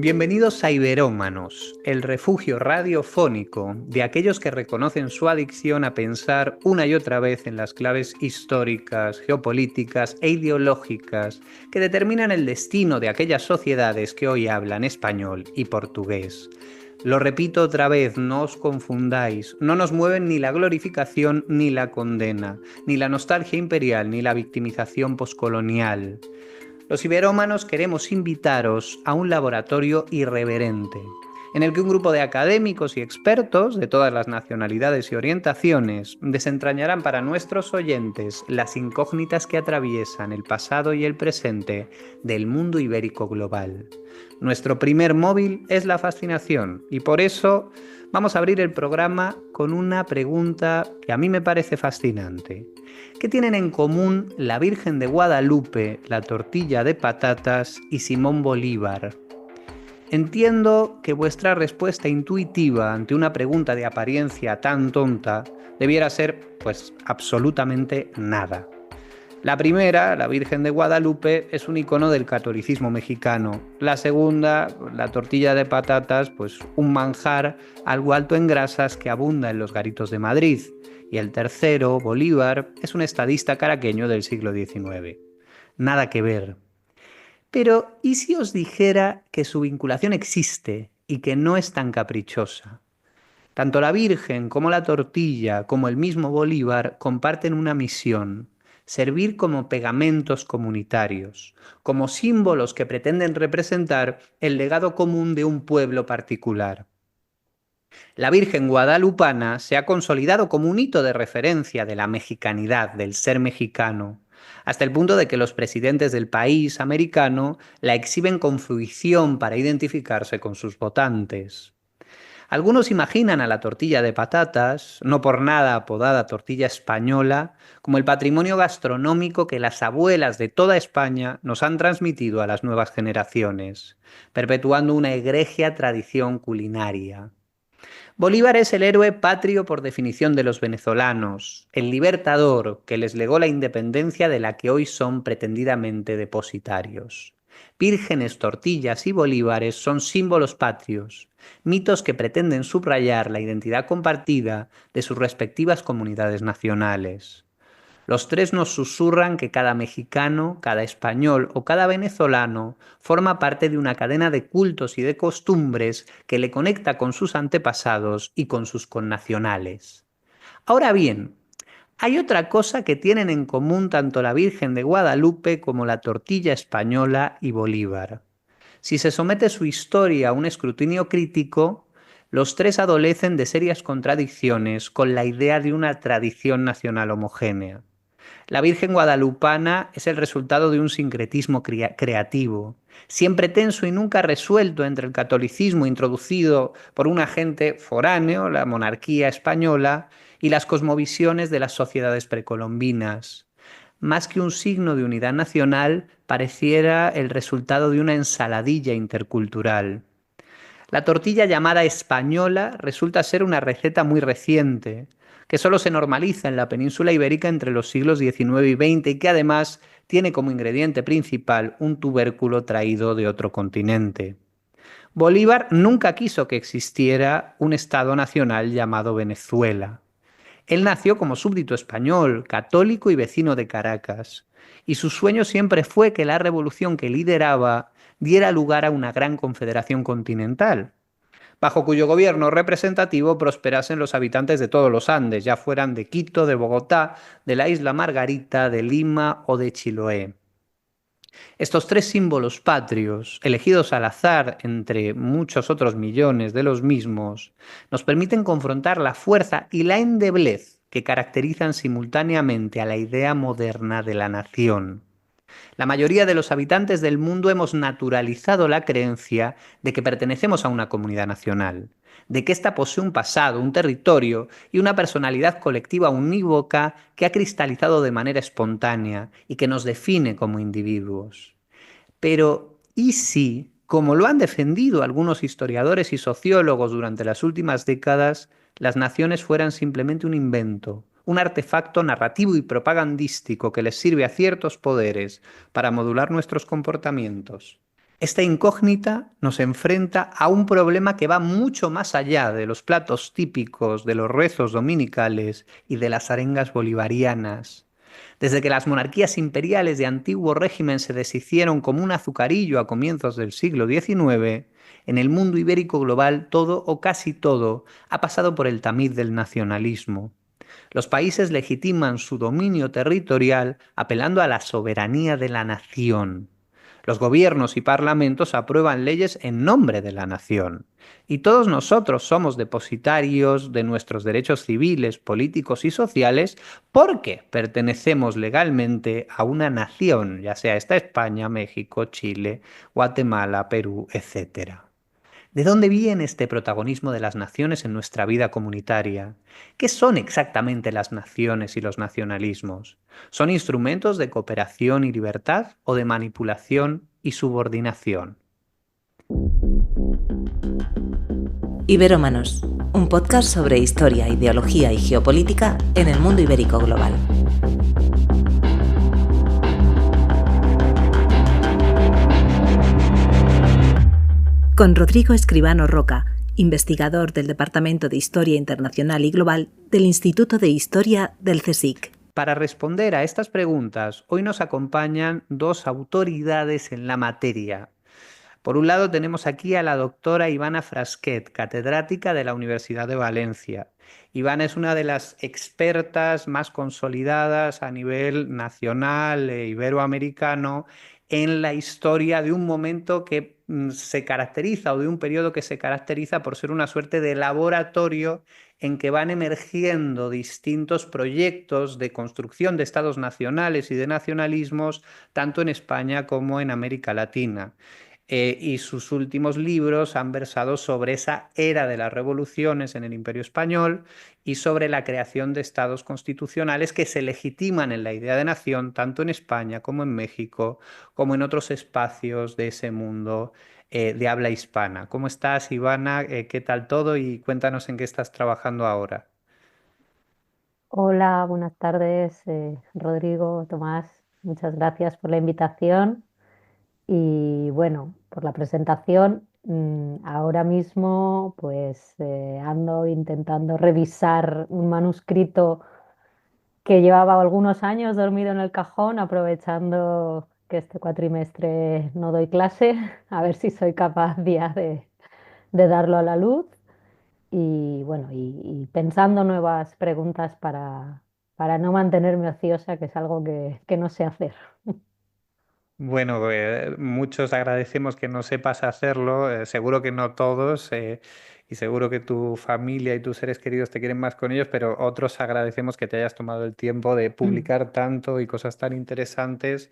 Bienvenidos a Iberómanos, el refugio radiofónico de aquellos que reconocen su adicción a pensar una y otra vez en las claves históricas, geopolíticas e ideológicas que determinan el destino de aquellas sociedades que hoy hablan español y portugués. Lo repito otra vez, no os confundáis, no nos mueven ni la glorificación ni la condena, ni la nostalgia imperial ni la victimización poscolonial. Los iberómanos queremos invitaros a un laboratorio irreverente, en el que un grupo de académicos y expertos de todas las nacionalidades y orientaciones desentrañarán para nuestros oyentes las incógnitas que atraviesan el pasado y el presente del mundo ibérico global. Nuestro primer móvil es la fascinación y por eso vamos a abrir el programa con una pregunta que a mí me parece fascinante. ¿Qué tienen en común la Virgen de Guadalupe, la tortilla de patatas y Simón Bolívar? Entiendo que vuestra respuesta intuitiva ante una pregunta de apariencia tan tonta debiera ser, pues, absolutamente nada. La primera, la Virgen de Guadalupe, es un icono del catolicismo mexicano. La segunda, la tortilla de patatas, pues un manjar algo alto en grasas que abunda en los garitos de Madrid. Y el tercero, Bolívar, es un estadista caraqueño del siglo XIX. Nada que ver. Pero, ¿y si os dijera que su vinculación existe y que no es tan caprichosa? Tanto la Virgen como la tortilla, como el mismo Bolívar, comparten una misión: servir como pegamentos comunitarios, como símbolos que pretenden representar el legado común de un pueblo particular. La Virgen guadalupana se ha consolidado como un hito de referencia de la mexicanidad, del ser mexicano, hasta el punto de que los presidentes del país americano la exhiben con fruición para identificarse con sus votantes. Algunos imaginan a la tortilla de patatas, no por nada apodada tortilla española, como el patrimonio gastronómico que las abuelas de toda España nos han transmitido a las nuevas generaciones, perpetuando una egregia tradición culinaria. Bolívar es el héroe patrio por definición de los venezolanos, el libertador que les legó la independencia de la que hoy son pretendidamente depositarios. Vírgenes, tortillas y bolívares son símbolos patrios, mitos que pretenden subrayar la identidad compartida de sus respectivas comunidades nacionales. Los tres nos susurran que cada mexicano, cada español o cada venezolano forma parte de una cadena de cultos y de costumbres que le conecta con sus antepasados y con sus connacionales. Ahora bien, hay otra cosa que tienen en común tanto la Virgen de Guadalupe como la tortilla española y Bolívar. Si se somete su historia a un escrutinio crítico, los tres adolecen de serias contradicciones con la idea de una tradición nacional homogénea. La Virgen guadalupana es el resultado de un sincretismo creativo, siempre tenso y nunca resuelto entre el catolicismo introducido por un agente foráneo, la monarquía española, y las cosmovisiones de las sociedades precolombinas. Más que un signo de unidad nacional, pareciera el resultado de una ensaladilla intercultural. La tortilla llamada española resulta ser una receta muy reciente, que solo se normaliza en la península ibérica entre los siglos XIX y XX y que además tiene como ingrediente principal un tubérculo traído de otro continente. Bolívar nunca quiso que existiera un Estado nacional llamado Venezuela. Él nació como súbdito español, católico y vecino de Caracas, y su sueño siempre fue que la revolución que lideraba diera lugar a una gran confederación continental, bajo cuyo gobierno representativo prosperasen los habitantes de todos los Andes, ya fueran de Quito, de Bogotá, de la isla Margarita, de Lima o de Chiloé. Estos tres símbolos patrios, elegidos al azar entre muchos otros millones de los mismos, nos permiten confrontar la fuerza y la endeblez que caracterizan simultáneamente a la idea moderna de la nación. La mayoría de los habitantes del mundo hemos naturalizado la creencia de que pertenecemos a una comunidad nacional, de que ésta posee un pasado, un territorio y una personalidad colectiva unívoca que ha cristalizado de manera espontánea y que nos define como individuos. Pero, ¿y si, como lo han defendido algunos historiadores y sociólogos durante las últimas décadas, las naciones fueran simplemente un invento, un artefacto narrativo y propagandístico que les sirve a ciertos poderes para modular nuestros comportamientos? Esta incógnita nos enfrenta a un problema que va mucho más allá de los platos típicos, de los rezos dominicales y de las arengas bolivarianas. Desde que las monarquías imperiales de antiguo régimen se deshicieron como un azucarillo a comienzos del siglo XIX, en el mundo ibérico global todo o casi todo ha pasado por el tamiz del nacionalismo. Los países legitiman su dominio territorial apelando a la soberanía de la nación. Los gobiernos y parlamentos aprueban leyes en nombre de la nación. Y todos nosotros somos depositarios de nuestros derechos civiles, políticos y sociales porque pertenecemos legalmente a una nación, ya sea esta España, México, Chile, Guatemala, Perú, etcétera. ¿De dónde viene este protagonismo de las naciones en nuestra vida comunitaria? ¿Qué son exactamente las naciones y los nacionalismos? ¿Son instrumentos de cooperación y libertad o de manipulación y subordinación? Iberomanos, un podcast sobre historia, ideología y geopolítica en el mundo ibérico global. Con Rodrigo Escribano Roca, investigador del Departamento de Historia Internacional y Global del Instituto de Historia del CSIC. Para responder a estas preguntas, hoy nos acompañan dos autoridades en la materia. Por un lado tenemos aquí a la doctora Ivana Frasquet, catedrática de la Universidad de Valencia. Ivana es una de las expertas más consolidadas a nivel nacional e iberoamericano en la historia de un momento que se caracteriza o de un periodo que se caracteriza por ser una suerte de laboratorio en que van emergiendo distintos proyectos de construcción de estados nacionales y de nacionalismos, tanto en España como en América Latina. Y sus últimos libros han versado sobre esa era de las revoluciones en el Imperio Español y sobre la creación de estados constitucionales que se legitiman en la idea de nación, tanto en España como en México, como en otros espacios de ese mundo de habla hispana. ¿Cómo estás, Ivana? ¿Qué tal todo? Y cuéntanos en qué estás trabajando ahora. Hola, buenas tardes, Rodrigo, Tomás. Muchas gracias por la invitación y bueno, por la presentación. Ahora mismo pues ando intentando revisar un manuscrito que llevaba algunos años dormido en el cajón, aprovechando que este cuatrimestre no doy clase, a ver si soy capaz ya de darlo a la luz y bueno, y pensando nuevas preguntas para no mantenerme ociosa, que es algo que no sé hacer. Bueno, muchos agradecemos que no sepas hacerlo, seguro que no todos, y seguro que tu familia y tus seres queridos te quieren más con ellos, pero otros agradecemos que te hayas tomado el tiempo de publicar tanto y cosas tan interesantes,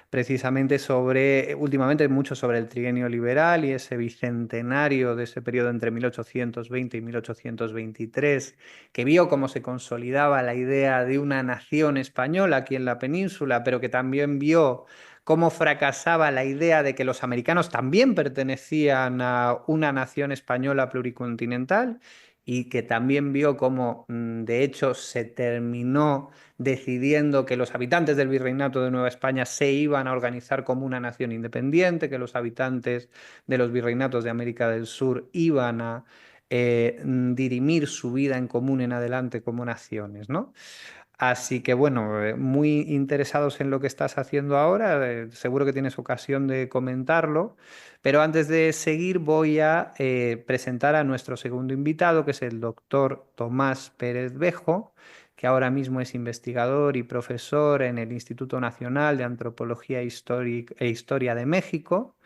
precisamente sobre, últimamente mucho sobre el trienio liberal y ese bicentenario de ese periodo entre 1820 y 1823, que vio cómo se consolidaba la idea de una nación española aquí en la península, pero que también vio cómo fracasaba la idea de que los americanos también pertenecían a una nación española pluricontinental y que también vio cómo, de hecho, se terminó decidiendo que los habitantes del Virreinato de Nueva España se iban a organizar como una nación independiente, que los habitantes de los virreinatos de América del Sur iban a dirimir su vida en común en adelante como naciones, ¿no? Así que bueno, muy interesados en lo que estás haciendo ahora, seguro que tienes ocasión de comentarlo, pero antes de seguir voy a presentar a nuestro segundo invitado, que es el doctor Tomás Pérez Bejo, que ahora mismo es investigador y profesor en el Instituto Nacional de Antropología e Historia de México,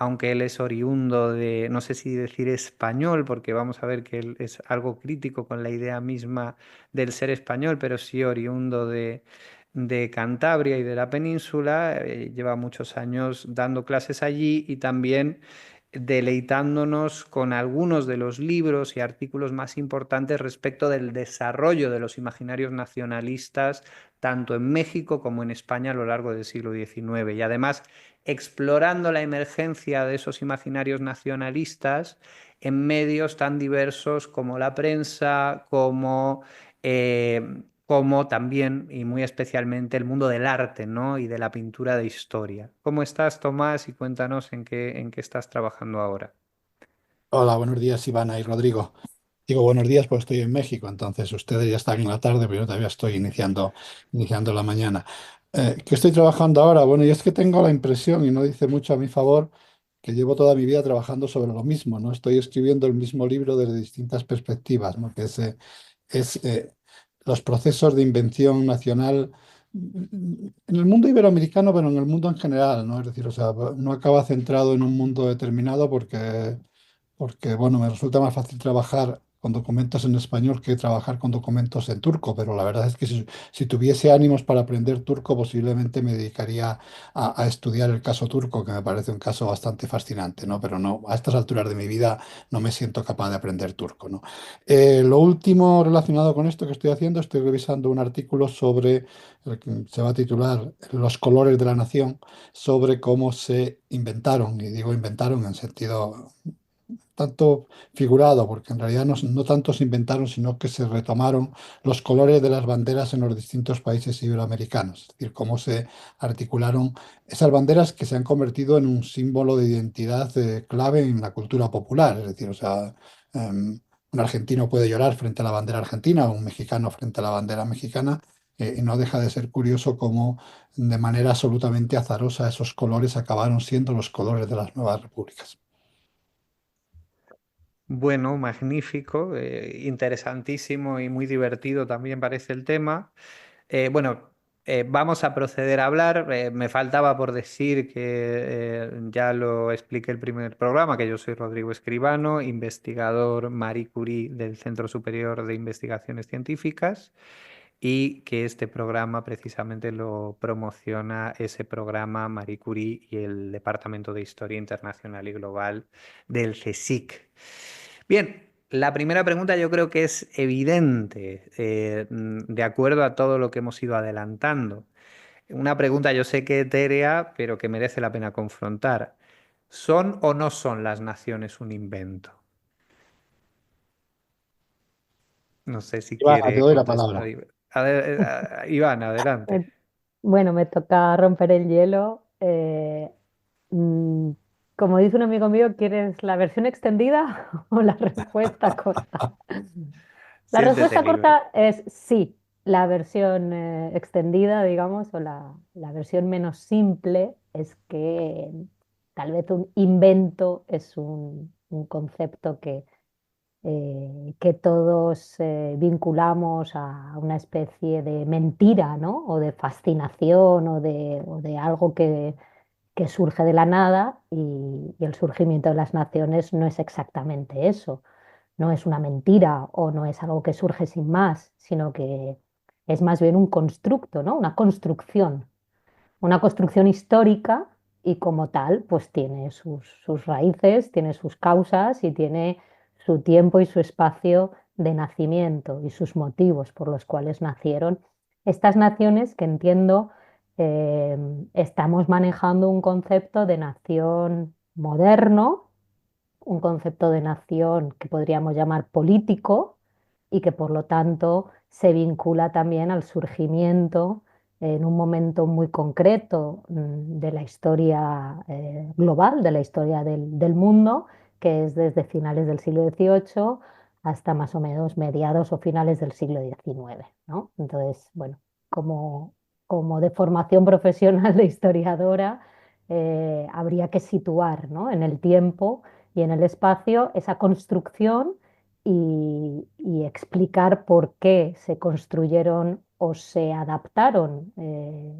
aunque él es oriundo de, no sé si decir español, porque vamos a ver que él es algo crítico con la idea misma del ser español, pero sí oriundo de Cantabria y de la península, lleva muchos años dando clases allí y también deleitándonos con algunos de los libros y artículos más importantes respecto del desarrollo de los imaginarios nacionalistas, tanto en México como en España a lo largo del siglo XIX. Y además explorando la emergencia de esos imaginarios nacionalistas en medios tan diversos como la prensa, como como también y muy especialmente el mundo del arte, ¿no? Y de la pintura de historia. ¿Cómo estás, Tomás? Y cuéntanos en qué estás trabajando ahora. Hola, buenos días, Ivana y Rodrigo. Digo buenos días porque estoy en México, entonces ustedes ya están en la tarde, pero yo todavía estoy iniciando la mañana. ¿Qué estoy trabajando ahora? Bueno, y es que tengo la impresión, y no dice mucho a mi favor, que llevo toda mi vida trabajando sobre lo mismo, ¿no? Estoy escribiendo el mismo libro desde distintas perspectivas, ¿no? Que es los procesos de invención nacional en el mundo iberoamericano, pero en el mundo en general, ¿no? Es decir, o sea, no acaba centrado en un mundo determinado porque bueno, me resulta más fácil trabajar con documentos en español que trabajar con documentos en turco, pero la verdad es que si tuviese ánimos para aprender turco, posiblemente me dedicaría a estudiar el caso turco, que me parece un caso bastante fascinante, ¿no? Pero no, a estas alturas de mi vida no me siento capaz de aprender turco, ¿no? Lo último relacionado con esto que estoy haciendo, estoy revisando un artículo sobre, el que se va a titular Los colores de la nación, sobre cómo se inventaron, y digo inventaron en sentido tanto figurado, porque en realidad no tanto se inventaron, sino que se retomaron los colores de las banderas en los distintos países iberoamericanos, es decir, cómo se articularon esas banderas que se han convertido en un símbolo de identidad clave en la cultura popular, es decir, o sea, un argentino puede llorar frente a la bandera argentina o un mexicano frente a la bandera mexicana. Y no deja de ser curioso cómo de manera absolutamente azarosa esos colores acabaron siendo los colores de las nuevas repúblicas. Bueno, magnífico, interesantísimo y muy divertido también parece el tema. Bueno, vamos a proceder a hablar. Me faltaba por decir que ya lo expliqué el primer programa, que yo soy Rodrigo Escribano, investigador Marie Curie del Centro Superior de Investigaciones Científicas, y que este programa precisamente lo promociona ese programa Marie Curie y el Departamento de Historia Internacional y Global del CSIC. Bien, la primera pregunta yo creo que es evidente, de acuerdo a todo lo que hemos ido adelantando. Una pregunta yo sé que etérea, pero que merece la pena confrontar. ¿Son o no son las naciones un invento? No sé si Ivana, te quiere doy la contestar. palabra. Iván, adelante. Eh, Bueno, me toca romper el hielo. Mm, Como dice un amigo mío, ¿quieres la versión extendida o la respuesta corta? La Siéntete respuesta libre. corta es sí. La versión extendida, digamos, o la versión menos simple es que tal vez un invento es un concepto que todos vinculamos a una especie de mentira, ¿no? O de fascinación o de algo que surge de la nada y el surgimiento de las naciones no es exactamente eso. No es una mentira o no es algo que surge sin más, sino que es más bien un constructo, ¿no? Una construcción histórica y como tal, pues tiene sus raíces, tiene sus causas y tiene su tiempo y su espacio de nacimiento y sus motivos por los cuales nacieron estas naciones que entiendo eh, estamos manejando un concepto de nación moderno, un concepto de nación que podríamos llamar político y que por lo tanto se vincula también al surgimiento en un momento muy concreto de la historia global, de la historia del mundo, que es desde finales del siglo XVIII hasta más o menos mediados o finales del siglo XIX, ¿no? Entonces, bueno, como, como de formación profesional de historiadora, habría que situar, ¿no? En el tiempo y en el espacio esa construcción y explicar por qué se construyeron o se adaptaron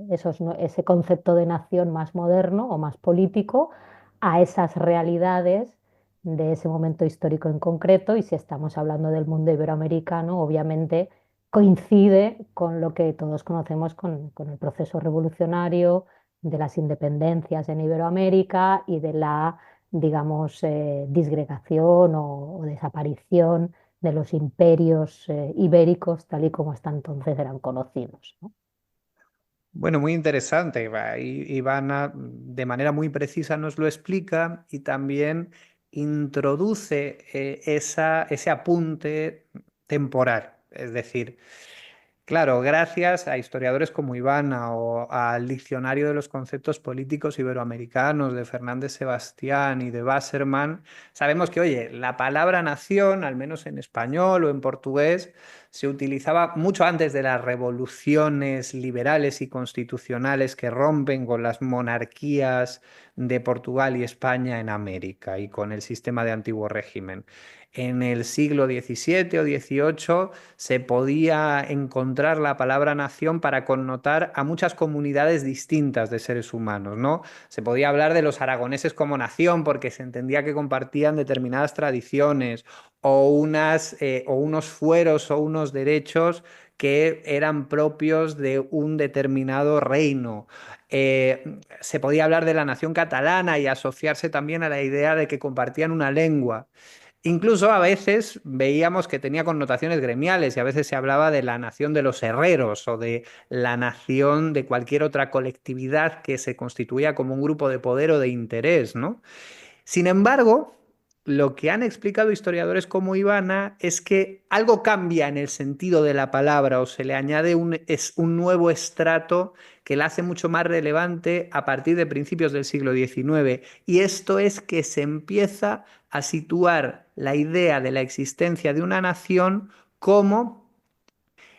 ese concepto de nación más moderno o más político a esas realidades de ese momento histórico en concreto. Y si estamos hablando del mundo iberoamericano, obviamente coincide con lo que todos conocemos con el proceso revolucionario de las independencias en Iberoamérica y de la digamos, disgregación o desaparición de los imperios ibéricos tal y como hasta entonces eran conocidos, ¿no? Bueno, muy interesante. Ivana de manera muy precisa nos lo explica y también introduce ese apunte temporal. Es decir, Claro, gracias a historiadores como Ivana o al Diccionario de los Conceptos Políticos Iberoamericanos de Fernández Sebastián y de Wasserman, sabemos que, oye, la palabra nación, al menos en español o en portugués, se utilizaba mucho antes de las revoluciones liberales y constitucionales que rompen con las monarquías de Portugal y España en América y con el sistema de antiguo régimen. En el siglo XVII o XVIII se podía encontrar la palabra nación para connotar a muchas comunidades distintas de seres humanos, ¿no? Se podía hablar de los aragoneses como nación porque se entendía que compartían determinadas tradiciones o unos fueros o unos derechos que eran propios de un determinado reino. Se podía hablar de la nación catalana y asociarse también a la idea de que compartían una lengua. Incluso a veces veíamos que tenía connotaciones gremiales y a veces se hablaba de la nación de los herreros o de la nación de cualquier otra colectividad que se constituía como un grupo de poder o de interés, ¿no? Sin embargo, lo que han explicado historiadores como Ivana es que algo cambia en el sentido de la palabra o se le añade un nuevo estrato que la hace mucho más relevante a partir de principios del siglo XIX. Y esto es que se empieza a situar la idea de la existencia de una nación como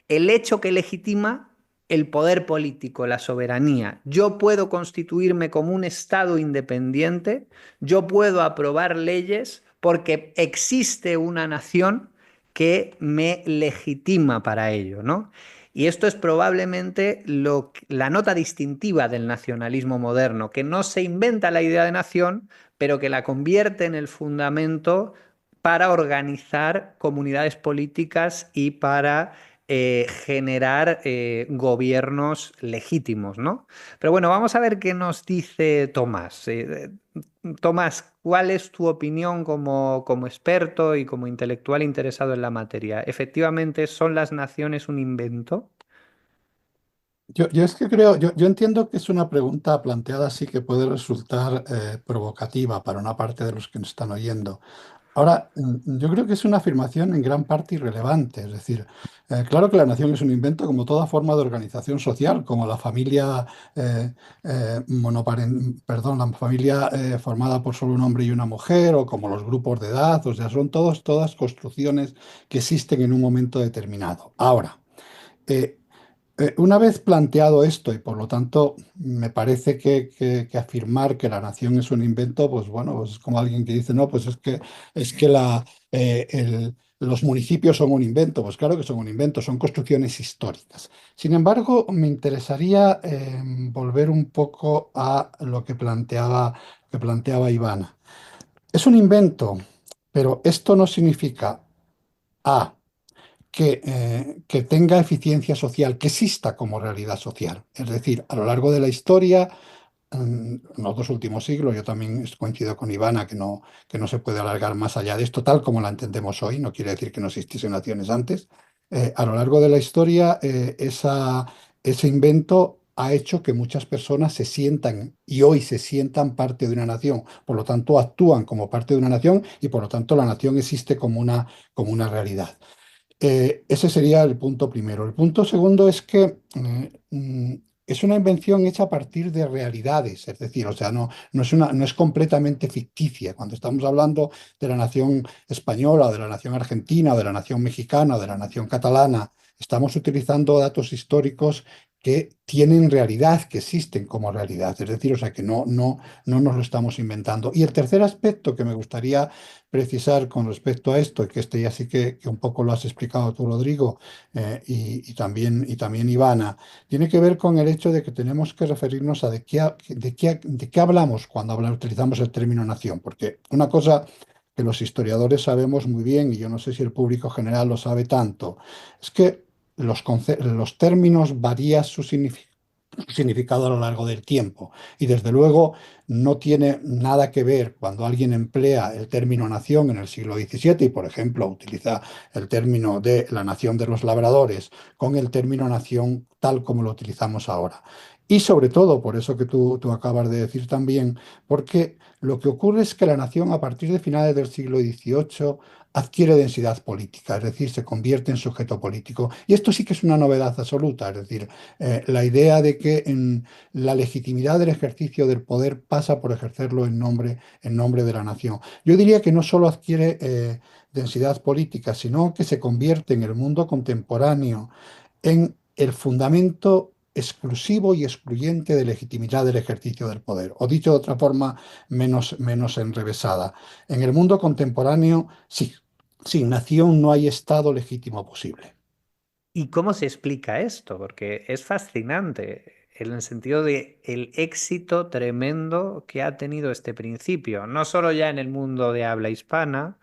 el hecho que legitima el poder político, la soberanía. Yo puedo constituirme como un Estado independiente, yo puedo aprobar leyes porque existe una nación que me legitima para ello, ¿no? Y esto es probablemente la nota distintiva del nacionalismo moderno, que no se inventa la idea de nación, pero que la convierte en el fundamento para organizar comunidades políticas y para generar gobiernos legítimos, ¿no? Pero bueno, vamos a ver qué nos dice Tomás. Tomás, ¿cuál es tu opinión como experto y como intelectual interesado en la materia? ¿Efectivamente son las naciones un invento? Yo es que creo, yo entiendo que es una pregunta planteada así que puede resultar provocativa para una parte de los que nos están oyendo. Ahora, yo creo que es una afirmación en gran parte irrelevante. Es decir, claro que la nación es un invento como toda forma de organización social, como la familia, perdón, la familia formada por solo un hombre y una mujer, o como los grupos de edad. O sea, son todas construcciones que existen en un momento determinado. Ahora, eh, una vez planteado esto, y por lo tanto me parece que afirmar que la nación es un invento, pues bueno, pues es como alguien que dice, no, pues es que los municipios son un invento. Pues claro que son un invento, son construcciones históricas. Sin embargo, me interesaría volver un poco a lo que planteaba Ivana. Es un invento, pero esto no significa A, que tenga eficiencia social, que exista como realidad social. Es decir, a lo largo de la historia, en los dos últimos siglos, yo también coincido con Ivana que no se puede alargar más allá de esto, tal como la entendemos hoy, no quiere decir que no existiesen naciones antes. A lo largo de la historia, ese invento ha hecho que muchas personas se sientan y hoy se sientan parte de una nación, por lo tanto actúan como parte de una nación y por lo tanto la nación existe como una realidad. Ese sería el punto primero. El punto segundo es que es una invención hecha a partir de realidades, es decir, o sea, no es completamente ficticia. Cuando estamos hablando de la nación española, de la nación argentina, de la nación mexicana, de la nación catalana, estamos utilizando datos históricos que tienen realidad, que existen como realidad, es decir, o sea, que no nos lo estamos inventando. Y el tercer aspecto que me gustaría precisar con respecto a esto, y que este ya sí que un poco lo has explicado tú, Rodrigo, y también Ivana, tiene que ver con el hecho de que tenemos que referirnos a de qué hablamos cuando utilizamos el término nación, porque una cosa que los historiadores sabemos muy bien, y yo no sé si el público general lo sabe tanto, es que los términos varían su significado a lo largo del tiempo. Y desde luego no tiene nada que ver cuando alguien emplea el término nación en el siglo XVII y, por ejemplo, utiliza el término de la nación de los labradores con el término nación tal como lo utilizamos ahora. Y sobre todo, por eso que tú acabas de decir también, porque lo que ocurre es que la nación a partir de finales del siglo XVIII adquiere densidad política, es decir, se convierte en sujeto político. Y esto sí que es una novedad absoluta, es decir, la idea de que la legitimidad del ejercicio del poder pasa por ejercerlo en nombre de la nación. Yo diría que no solo adquiere densidad política, sino que se convierte en el mundo contemporáneo en el fundamento exclusivo y excluyente de legitimidad del ejercicio del poder. O dicho de otra forma, menos enrevesada. En el mundo contemporáneo, sí, sin nación no hay Estado legítimo posible. ¿Y cómo se explica esto? Porque es fascinante en el sentido de el éxito tremendo que ha tenido este principio, no solo ya en el mundo de habla hispana,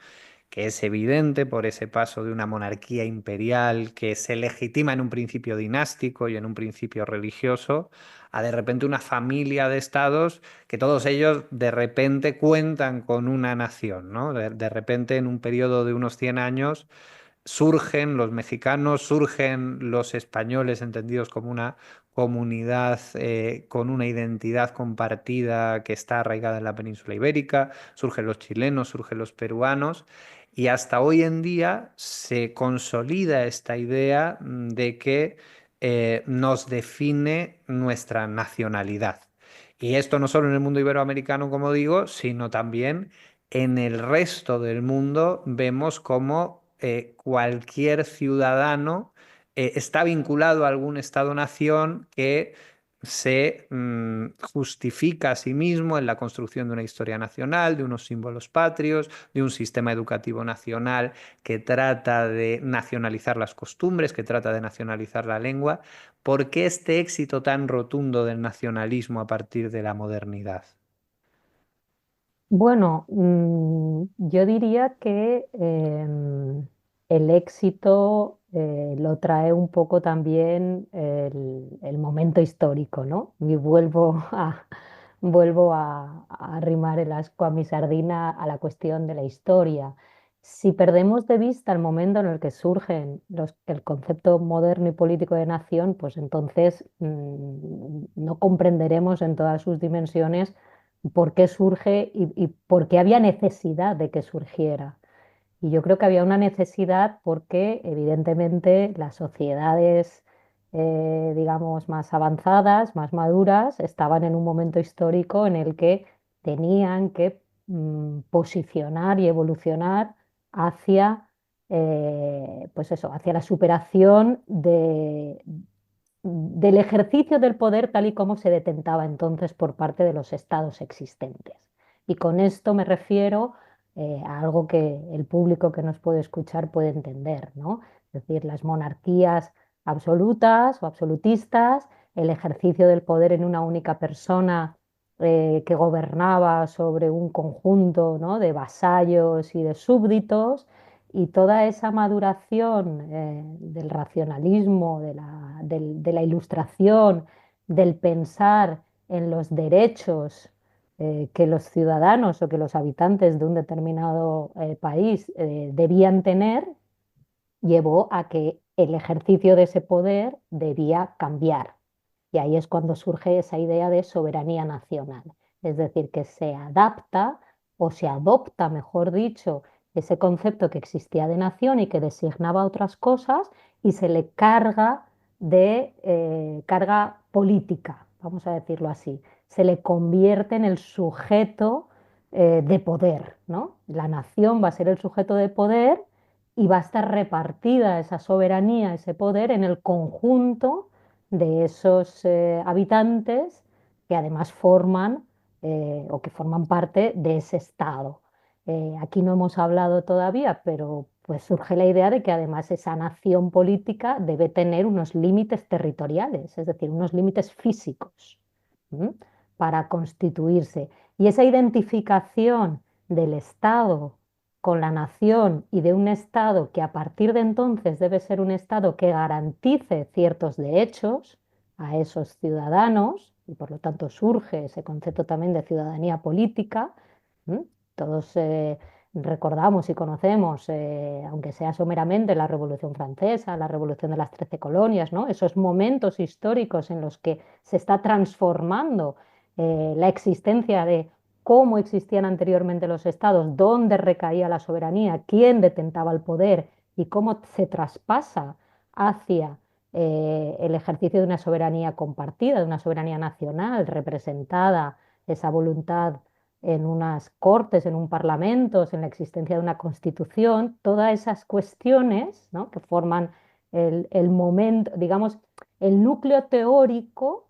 que es evidente por ese paso de una monarquía imperial que se legitima en un principio dinástico y en un principio religioso, a de repente una familia de estados que todos ellos de repente cuentan con una nación, ¿no? De repente en un periodo de unos 100 años surgen los mexicanos, surgen los españoles entendidos como una comunidad con una identidad compartida que está arraigada en la península ibérica, surgen los chilenos, surgen los peruanos, y hasta hoy en día se consolida esta idea de que nos define nuestra nacionalidad. Y esto no solo en el mundo iberoamericano, como digo, sino también en el resto del mundo vemos cómo cualquier ciudadano está vinculado a algún Estado-nación que se justifica a sí mismo en la construcción de una historia nacional, de unos símbolos patrios, de un sistema educativo nacional que trata de nacionalizar las costumbres, que trata de nacionalizar la lengua. ¿Por qué este éxito tan rotundo del nacionalismo a partir de la modernidad? Bueno, yo diría que el éxito lo trae un poco también el momento histórico, ¿no? Y vuelvo a arrimar el ascua a mi sardina a la cuestión de la historia. Si perdemos de vista el momento en el que surgen el concepto moderno y político de nación, pues entonces no comprenderemos en todas sus dimensiones por qué surge y por qué había necesidad de que surgiera. Y yo creo que había una necesidad porque evidentemente las sociedades, digamos, más avanzadas, más maduras, estaban en un momento histórico en el que tenían que posicionar y evolucionar hacia, pues eso, hacia la superación del ejercicio del poder tal y como se detentaba entonces por parte de los estados existentes. Y con esto me refiero a algo que el público que nos puede escuchar puede entender, ¿no? Es decir, las monarquías absolutas o absolutistas, el ejercicio del poder en una única persona que gobernaba sobre un conjunto, ¿no?, de vasallos y de súbditos, y toda esa maduración del racionalismo, de la ilustración, del pensar en los derechos que los ciudadanos o que los habitantes de un determinado país debían tener, llevó a que el ejercicio de ese poder debía cambiar. Y ahí es cuando surge esa idea de soberanía nacional. Es decir, que se adapta o se adopta, mejor dicho, ese concepto que existía de nación y que designaba otras cosas y se le carga de carga política, vamos a decirlo así. Se le convierte en el sujeto de poder, ¿no? La nación va a ser el sujeto de poder y va a estar repartida esa soberanía, ese poder en el conjunto de esos habitantes que además forman o que forman parte de ese Estado. Aquí no hemos hablado todavía, pero pues surge la idea de que además esa nación política debe tener unos límites territoriales, es decir, unos límites físicos, ¿m?, para constituirse. Y esa identificación del Estado con la nación y de un Estado que a partir de entonces debe ser un Estado que garantice ciertos derechos a esos ciudadanos, y por lo tanto surge ese concepto también de ciudadanía política. ¿M? Todos recordamos y conocemos, aunque sea someramente, la Revolución Francesa, la Revolución de las 13 colonias, ¿no? Esos momentos históricos en los que se está transformando la existencia de cómo existían anteriormente los estados, dónde recaía la soberanía, quién detentaba el poder y cómo se traspasa hacia el ejercicio de una soberanía compartida, de una soberanía nacional representada, esa voluntad en unas cortes, en un parlamento, en la existencia de una constitución, todas esas cuestiones, ¿no?, que forman el momento, digamos, el núcleo teórico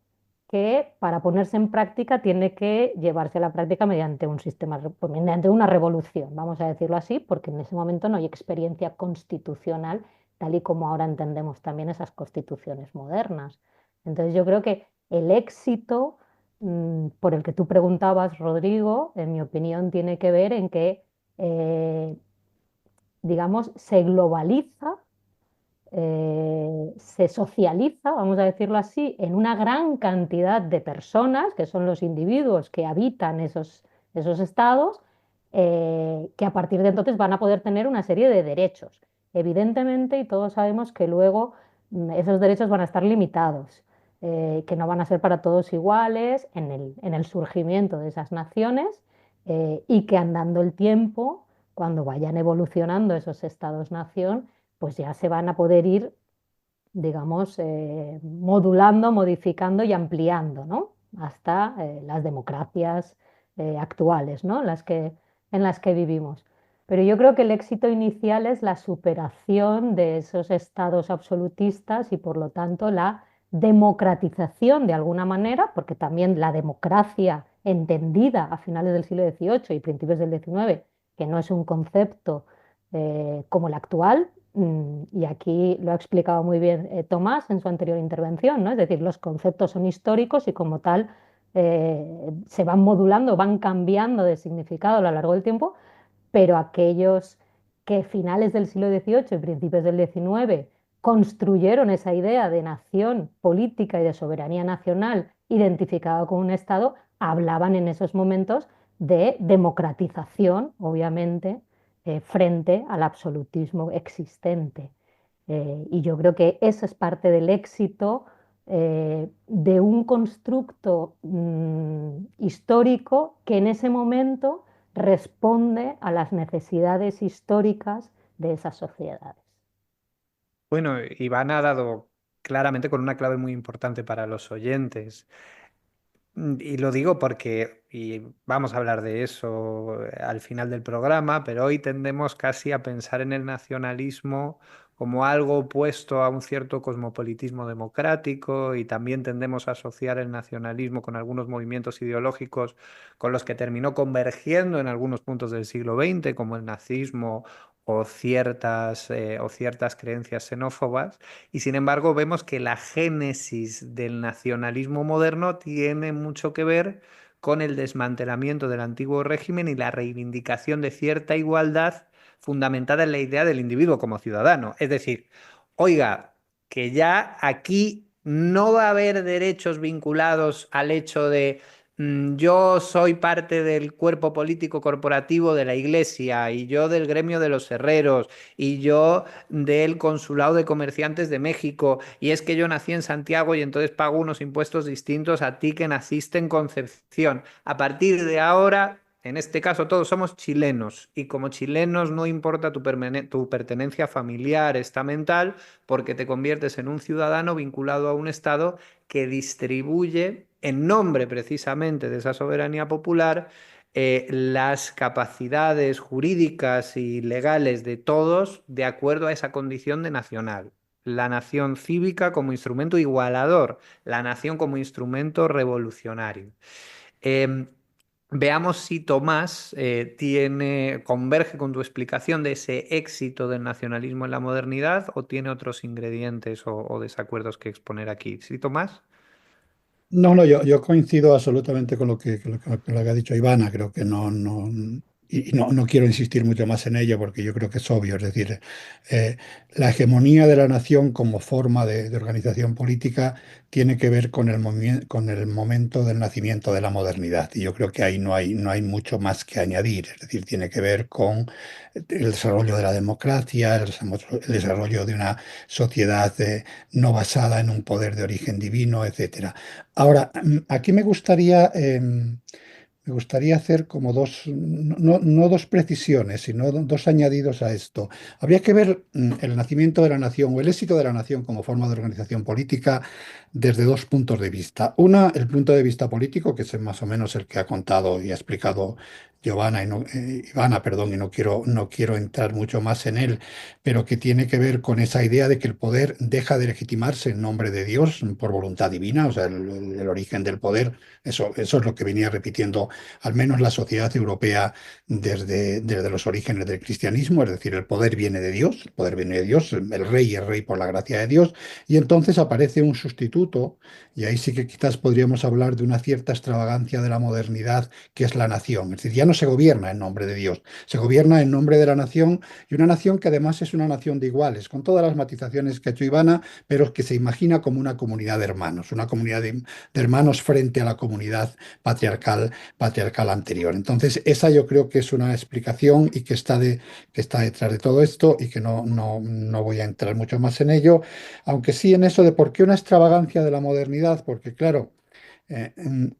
que para ponerse en práctica tiene que llevarse a la práctica mediante un sistema, mediante una revolución, vamos a decirlo así, porque en ese momento no hay experiencia constitucional tal y como ahora entendemos también esas constituciones modernas. Entonces yo creo que el éxito por el que tú preguntabas, Rodrigo, en mi opinión, tiene que ver en que, digamos, se globaliza, se socializa, vamos a decirlo así, en una gran cantidad de personas, que son los individuos que habitan esos estados, que a partir de entonces van a poder tener una serie de derechos. Evidentemente, y todos sabemos que luego esos derechos van a estar limitados, que no van a ser para todos iguales en el surgimiento de esas naciones, y que andando el tiempo, cuando vayan evolucionando esos estados-nación, pues ya se van a poder ir, digamos, modulando, modificando y ampliando, ¿no? Hasta las democracias actuales, ¿no? En las que vivimos. Pero yo creo que el éxito inicial es la superación de esos estados absolutistas y por lo tanto la democratización de alguna manera, porque también la democracia entendida a finales del siglo XVIII y principios del XIX, que no es un concepto como el actual, y aquí lo ha explicado muy bien Tomás en su anterior intervención, ¿no? Es decir, los conceptos son históricos y como tal se van modulando, van cambiando de significado a lo largo del tiempo, pero aquellos que finales del siglo XVIII y principios del XIX construyeron esa idea de nación política y de soberanía nacional identificada con un Estado, hablaban en esos momentos de democratización, obviamente, frente al absolutismo existente. Y yo creo que eso es parte del éxito de un constructo histórico que en ese momento responde a las necesidades históricas de esas sociedades. Bueno, Iván ha dado claramente con una clave muy importante para los oyentes. Y lo digo porque, y vamos a hablar de eso al final del programa, pero hoy tendemos casi a pensar en el nacionalismo como algo opuesto a un cierto cosmopolitismo democrático y también tendemos a asociar el nacionalismo con algunos movimientos ideológicos con los que terminó convergiendo en algunos puntos del siglo XX, como el nazismo o ciertas creencias xenófobas. Y sin embargo, vemos que la génesis del nacionalismo moderno tiene mucho que ver con el desmantelamiento del antiguo régimen y la reivindicación de cierta igualdad fundamentada en la idea del individuo como ciudadano. Es decir, oiga, que ya aquí no va a haber derechos vinculados al hecho de yo soy parte del cuerpo político corporativo de la Iglesia y yo del gremio de los herreros y yo del Consulado de Comerciantes de México, y es que yo nací en Santiago y entonces pago unos impuestos distintos a ti que naciste en Concepción. A partir de ahora, en este caso todos somos chilenos y como chilenos no importa tu pertenencia familiar, estamental, porque te conviertes en un ciudadano vinculado a un Estado que distribuye, en nombre precisamente de esa soberanía popular, las capacidades jurídicas y legales de todos de acuerdo a esa condición de nacional. La nación cívica como instrumento igualador, la nación como instrumento revolucionario. Eh, Veamos si Tomás converge con tu explicación de ese éxito del nacionalismo en la modernidad o tiene otros ingredientes o desacuerdos que exponer aquí. ¿Sí, Tomás? No, no, yo coincido absolutamente con lo que ha dicho Ivana. Creo que no. y no quiero insistir mucho más en ello porque yo creo que es obvio, es decir, eh, la hegemonía de la nación como forma de organización política tiene que ver con con el momento del nacimiento de la modernidad y yo creo que ahí no hay mucho más que añadir, es decir, tiene que ver con el desarrollo de la democracia, el desarrollo de una sociedad no basada en un poder de origen divino, etcétera. Ahora, aquí me gustaría hacer como no dos precisiones, sino dos añadidos a esto. Habría que ver el nacimiento de la nación o el éxito de la nación como forma de organización política desde dos puntos de vista. Una, el punto de vista político, que es más o menos el que ha contado y ha explicado Ivana, perdón, y no quiero entrar mucho más en él, pero que tiene que ver con esa idea de que el poder deja de legitimarse en nombre de Dios por voluntad divina, o sea, el origen del poder, eso es lo que venía repitiendo al menos la sociedad europea desde los orígenes del cristianismo, es decir, el poder viene de Dios, el poder viene de Dios, el rey es rey por la gracia de Dios, y entonces aparece un sustituto, y ahí sí que quizás podríamos hablar de una cierta extravagancia de la modernidad, que es la nación. Es decir, ya no se gobierna en nombre de Dios, se gobierna en nombre de la nación, y una nación que además es una nación de iguales, con todas las matizaciones que ha hecho Ivana, pero que se imagina como una comunidad de hermanos, una comunidad de hermanos frente a la comunidad patriarcal anterior. Entonces, esa yo creo que es una explicación y que está detrás de todo esto y que no voy a entrar mucho más en ello, aunque sí en eso de por qué una extravagancia de la modernidad, porque claro,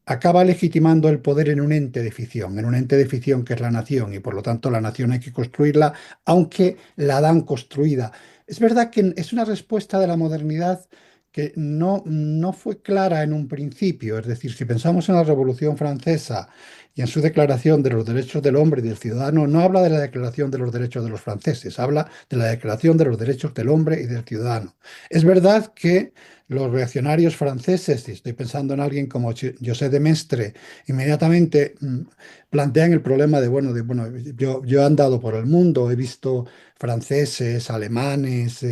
acaba legitimando el poder en un ente de ficción, en un ente de ficción que es la nación, y por lo tanto la nación hay que construirla, aunque la dan construida. Es verdad que es una respuesta de la modernidad que no fue clara en un principio, es decir, si pensamos en la Revolución Francesa y en su declaración de los derechos del hombre y del ciudadano, no habla de la declaración de los derechos de los franceses, habla de la declaración de los derechos del hombre y del ciudadano. Es verdad que los reaccionarios franceses, y estoy pensando en alguien como José de Maistre, inmediatamente plantean el problema bueno, yo he andado por el mundo, he visto franceses, alemanes,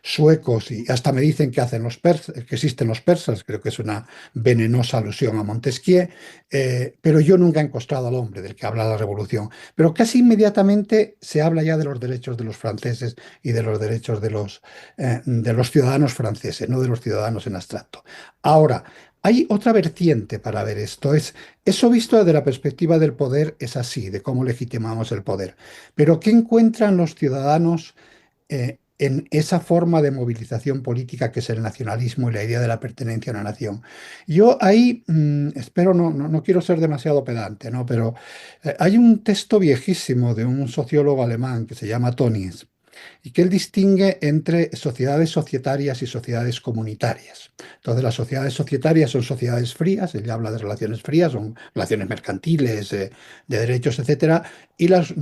suecos, y hasta me dicen que hacen que existen los persas, creo que es una venenosa alusión a Montesquieu, pero yo nunca he encontrado al hombre del que habla la revolución. Pero casi inmediatamente se habla ya de los derechos de los franceses y de los derechos de los ciudadanos franceses, no de los ciudadanos en abstracto. Ahora, hay otra vertiente para ver esto. Eso visto desde la perspectiva del poder es así, de cómo legitimamos el poder. Pero ¿qué encuentran los ciudadanos en esa forma de movilización política que es el nacionalismo y la idea de la pertenencia a una nación? Yo ahí espero, no quiero ser demasiado pedante, ¿no? Pero hay un texto viejísimo de un sociólogo alemán que se llama Tönnies y que él distingue entre sociedades societarias y sociedades comunitarias. Entonces, las sociedades societarias son sociedades frías, él ya habla de relaciones frías, son relaciones mercantiles, de derechos, etcétera, y las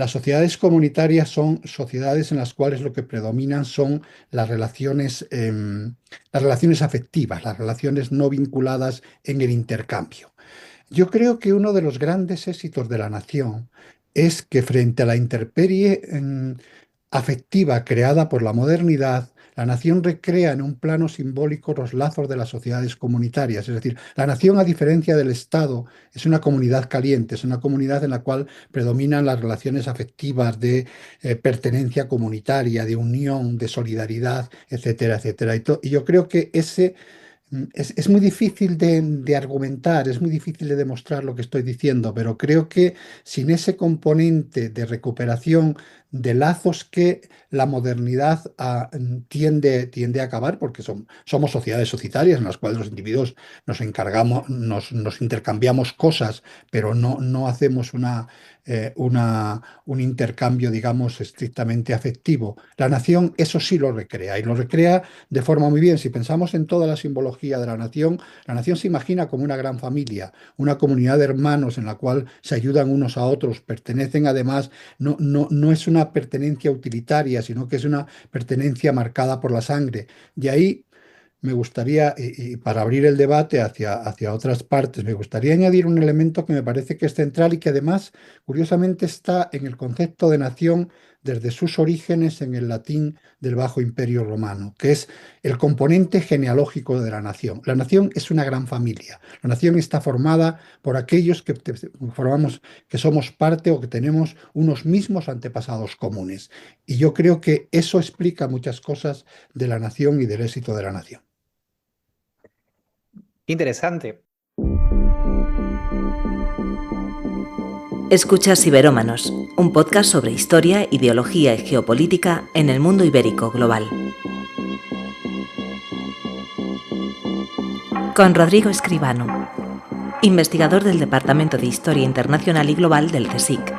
sociedades comunitarias son sociedades en las cuales lo que predominan son las relaciones afectivas, las relaciones no vinculadas en el intercambio. Yo creo que uno de los grandes éxitos de la nación es que frente a la intemperie afectiva creada por la modernidad, la nación recrea en un plano simbólico los lazos de las sociedades comunitarias. Es decir, la nación, a diferencia del Estado, es una comunidad caliente, es una comunidad en la cual predominan las relaciones afectivas de pertenencia comunitaria, de unión, de solidaridad, etcétera, etcétera. Y yo creo que es muy difícil de argumentar, es muy difícil de demostrar lo que estoy diciendo, pero creo que sin ese componente de recuperación de lazos que la modernidad tiende a acabar, porque somos sociedades societarias en las cuales los individuos nos intercambiamos cosas, pero no hacemos un intercambio, digamos, estrictamente afectivo. La nación eso sí lo recrea y lo recrea de forma muy bien. Si pensamos en toda la simbología de la nación se imagina como una gran familia, una comunidad de hermanos en la cual se ayudan unos a otros, pertenecen además, no es una pertenencia utilitaria, sino que es una pertenencia marcada por la sangre. Y ahí me gustaría, y para abrir el debate hacia otras partes, me gustaría añadir un elemento que me parece que es central y que además, curiosamente, está en el concepto de nación desde sus orígenes en el latín del Bajo Imperio Romano, que es el componente genealógico de la nación. La nación es una gran familia. La nación está formada por aquellos que somos parte o que tenemos unos mismos antepasados comunes. Y yo creo que eso explica muchas cosas de la nación y del éxito de la nación. Interesante. Escuchas Iberómanos, un podcast sobre historia, ideología y geopolítica en el mundo ibérico global. Con Rodrigo Escribano, investigador del Departamento de Historia Internacional y Global del CSIC.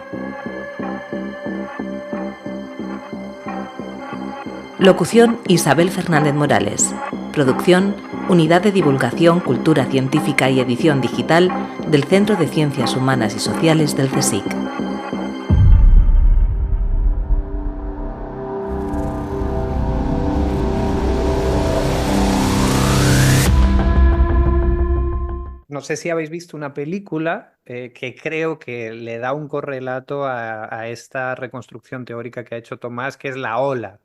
Locución: Isabel Fernández Morales. Producción: Unidad de Divulgación, Cultura Científica y Edición Digital del Centro de Ciencias Humanas y Sociales del CSIC. No sé si habéis visto una película que creo que le da un correlato a esta reconstrucción teórica que ha hecho Tomás, que es La Ola.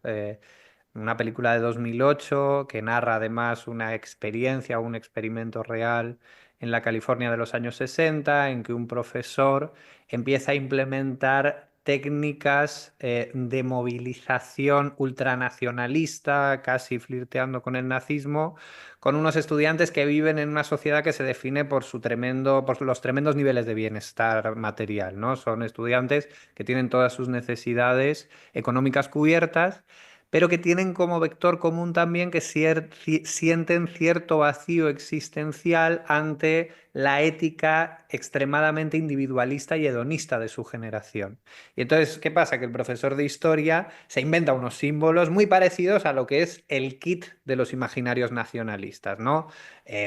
Una película de 2008 que narra además una experiencia, un experimento real en la California de los años 60, en que un profesor empieza a implementar técnicas de movilización ultranacionalista, casi flirteando con el nazismo, con unos estudiantes que viven en una sociedad que se define por por los tremendos niveles de bienestar material, ¿no? Son estudiantes que tienen todas sus necesidades económicas cubiertas, pero que tienen como vector común también que sienten cierto vacío existencial ante la ética extremadamente individualista y hedonista de su generación. Y entonces, ¿qué pasa? Que el profesor de historia se inventa unos símbolos muy parecidos a lo que es el kit de los imaginarios nacionalistas, ¿no?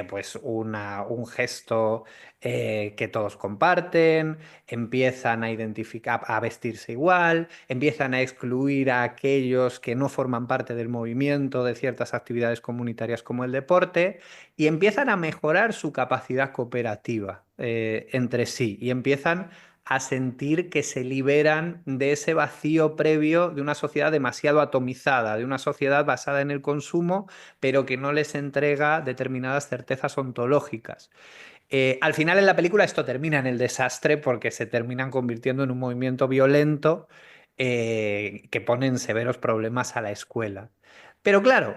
Pues un gesto que todos comparten, empiezan a identificar, a vestirse igual, empiezan a excluir a aquellos que no forman parte del movimiento de ciertas actividades comunitarias como el deporte, y empiezan a mejorar su capacidad cooperativa entre sí, y empiezan a sentir que se liberan de ese vacío previo de una sociedad demasiado atomizada, de una sociedad basada en el consumo, pero que no les entrega determinadas certezas ontológicas. Al final en la película esto termina en el desastre porque se terminan convirtiendo en un movimiento violento que pone en severos problemas a la escuela. Pero claro,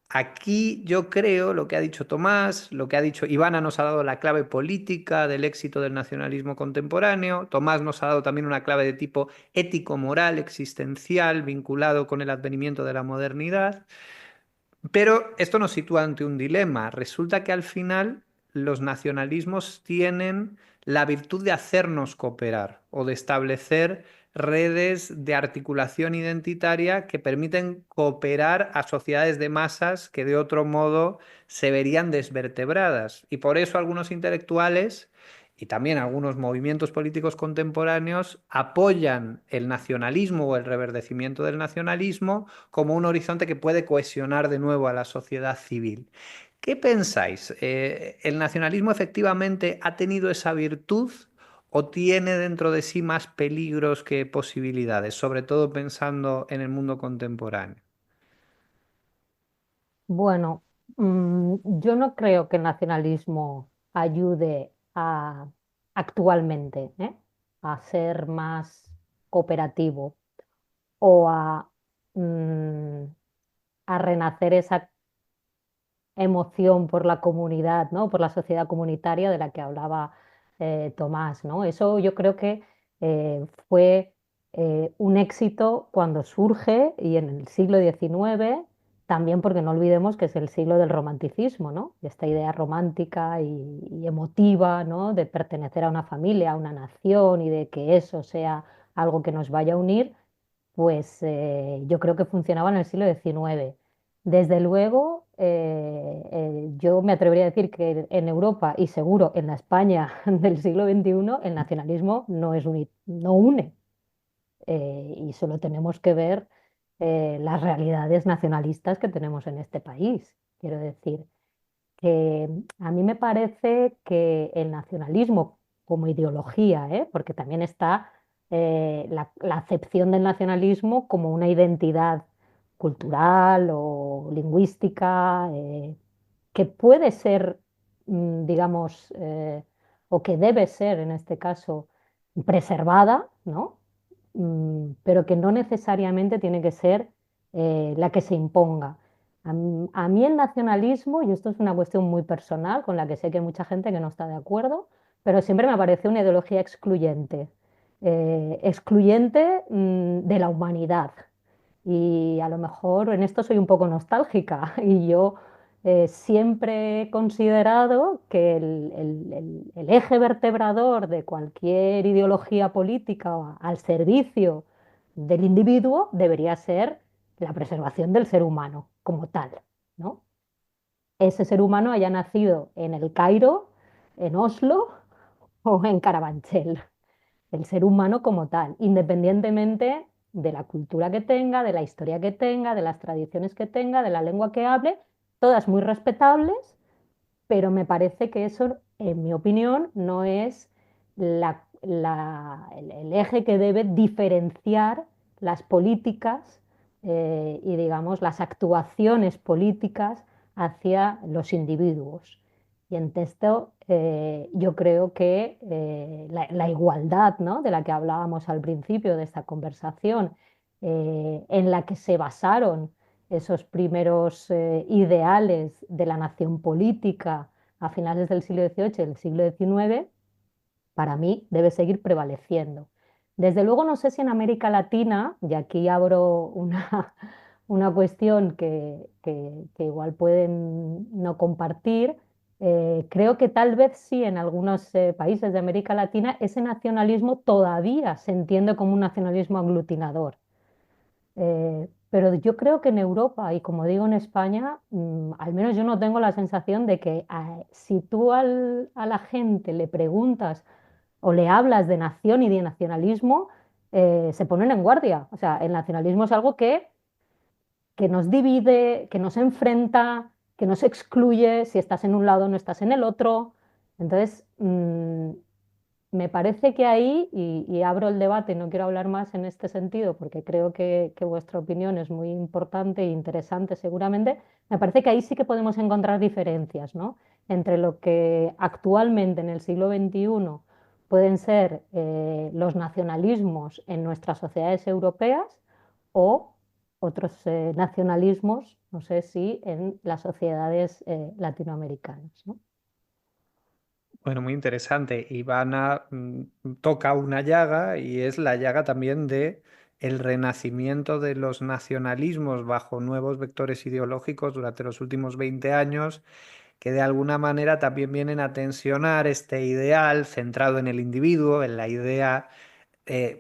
aquí yo creo lo que ha dicho Tomás, lo que ha dicho Ivana nos ha dado la clave política del éxito del nacionalismo contemporáneo, Tomás nos ha dado también una clave de tipo ético-moral, existencial, vinculado con el advenimiento de la modernidad. Pero esto nos sitúa ante un dilema. Resulta que al final los nacionalismos tienen la virtud de hacernos cooperar o de establecer redes de articulación identitaria que permiten cooperar a sociedades de masas que de otro modo se verían desvertebradas. Y por eso algunos intelectuales y también algunos movimientos políticos contemporáneos apoyan el nacionalismo o el reverdecimiento del nacionalismo como un horizonte que puede cohesionar de nuevo a la sociedad civil. ¿Qué pensáis? ¿El nacionalismo efectivamente ha tenido esa virtud o tiene dentro de sí más peligros que posibilidades, sobre todo pensando en el mundo contemporáneo? Bueno, yo no creo que el nacionalismo ayude actualmente, a ser más cooperativo o mm, a renacer esa emoción por la comunidad, ¿no? Por la sociedad comunitaria de la que hablaba Tomás, ¿no? Eso yo creo que fue un éxito cuando surge y en el siglo XIX, también porque no olvidemos que es el siglo del romanticismo, ¿no? Y esta idea romántica y emotiva, ¿no? De pertenecer a una familia, a una nación y de que eso sea algo que nos vaya a unir, pues yo creo que funcionaba en el siglo XIX. Desde luego, yo me atrevería a decir que en Europa y seguro en la España del siglo XXI el nacionalismo no une, y solo tenemos que ver las realidades nacionalistas que tenemos en este país. Quiero decir que a mí me parece que el nacionalismo como ideología, porque también está la acepción del nacionalismo como una identidad cultural o lingüística, que puede ser, digamos, o que debe ser en este caso preservada, ¿no? Pero que no necesariamente tiene que ser la que se imponga. A mí el nacionalismo, y esto es una cuestión muy personal, con la que sé que hay mucha gente que no está de acuerdo, pero siempre me parece una ideología excluyente, excluyente de la humanidad. Y a lo mejor en esto soy un poco nostálgica y yo siempre he considerado que el eje vertebrador de cualquier ideología política al servicio del individuo debería ser la preservación del ser humano como tal, ¿no? Ese ser humano haya nacido en el Cairo, en Oslo o en Carabanchel, el ser humano como tal, independientemente de la cultura que tenga, de la historia que tenga, de las tradiciones que tenga, de la lengua que hable, todas muy respetables, pero me parece que eso, en mi opinión, no es el eje que debe diferenciar las políticas y, digamos, las actuaciones políticas hacia los individuos. Y en esto yo creo que la igualdad, ¿no?, de la que hablábamos al principio de esta conversación, en la que se basaron esos primeros ideales de la nación política a finales del siglo XVIII y del siglo XIX, para mí debe seguir prevaleciendo. Desde luego, no sé si en América Latina, y aquí abro una cuestión que igual pueden no compartir, creo que tal vez sí en algunos países de América Latina ese nacionalismo todavía se entiende como un nacionalismo aglutinador. Pero yo creo que en Europa y como digo en España, al menos yo no tengo la sensación de que si tú a la gente le preguntas o le hablas de nación y de nacionalismo, se ponen en guardia. O sea, el nacionalismo es algo que nos divide, que nos enfrenta, que nos excluye, si estás en un lado no estás en el otro. Entonces, me parece que ahí, y abro el debate, no quiero hablar más en este sentido porque creo que vuestra opinión es muy importante e interesante seguramente, me parece que ahí sí que podemos encontrar diferencias, ¿no?, entre lo que actualmente en el siglo XXI pueden ser los nacionalismos en nuestras sociedades europeas o otros nacionalismos, no sé si en las sociedades latinoamericanas, ¿no? Bueno, muy interesante. Ivana toca una llaga y es la llaga también de el renacimiento de los nacionalismos bajo nuevos vectores ideológicos durante los últimos 20 años, que de alguna manera también vienen a tensionar este ideal centrado en el individuo, en la idea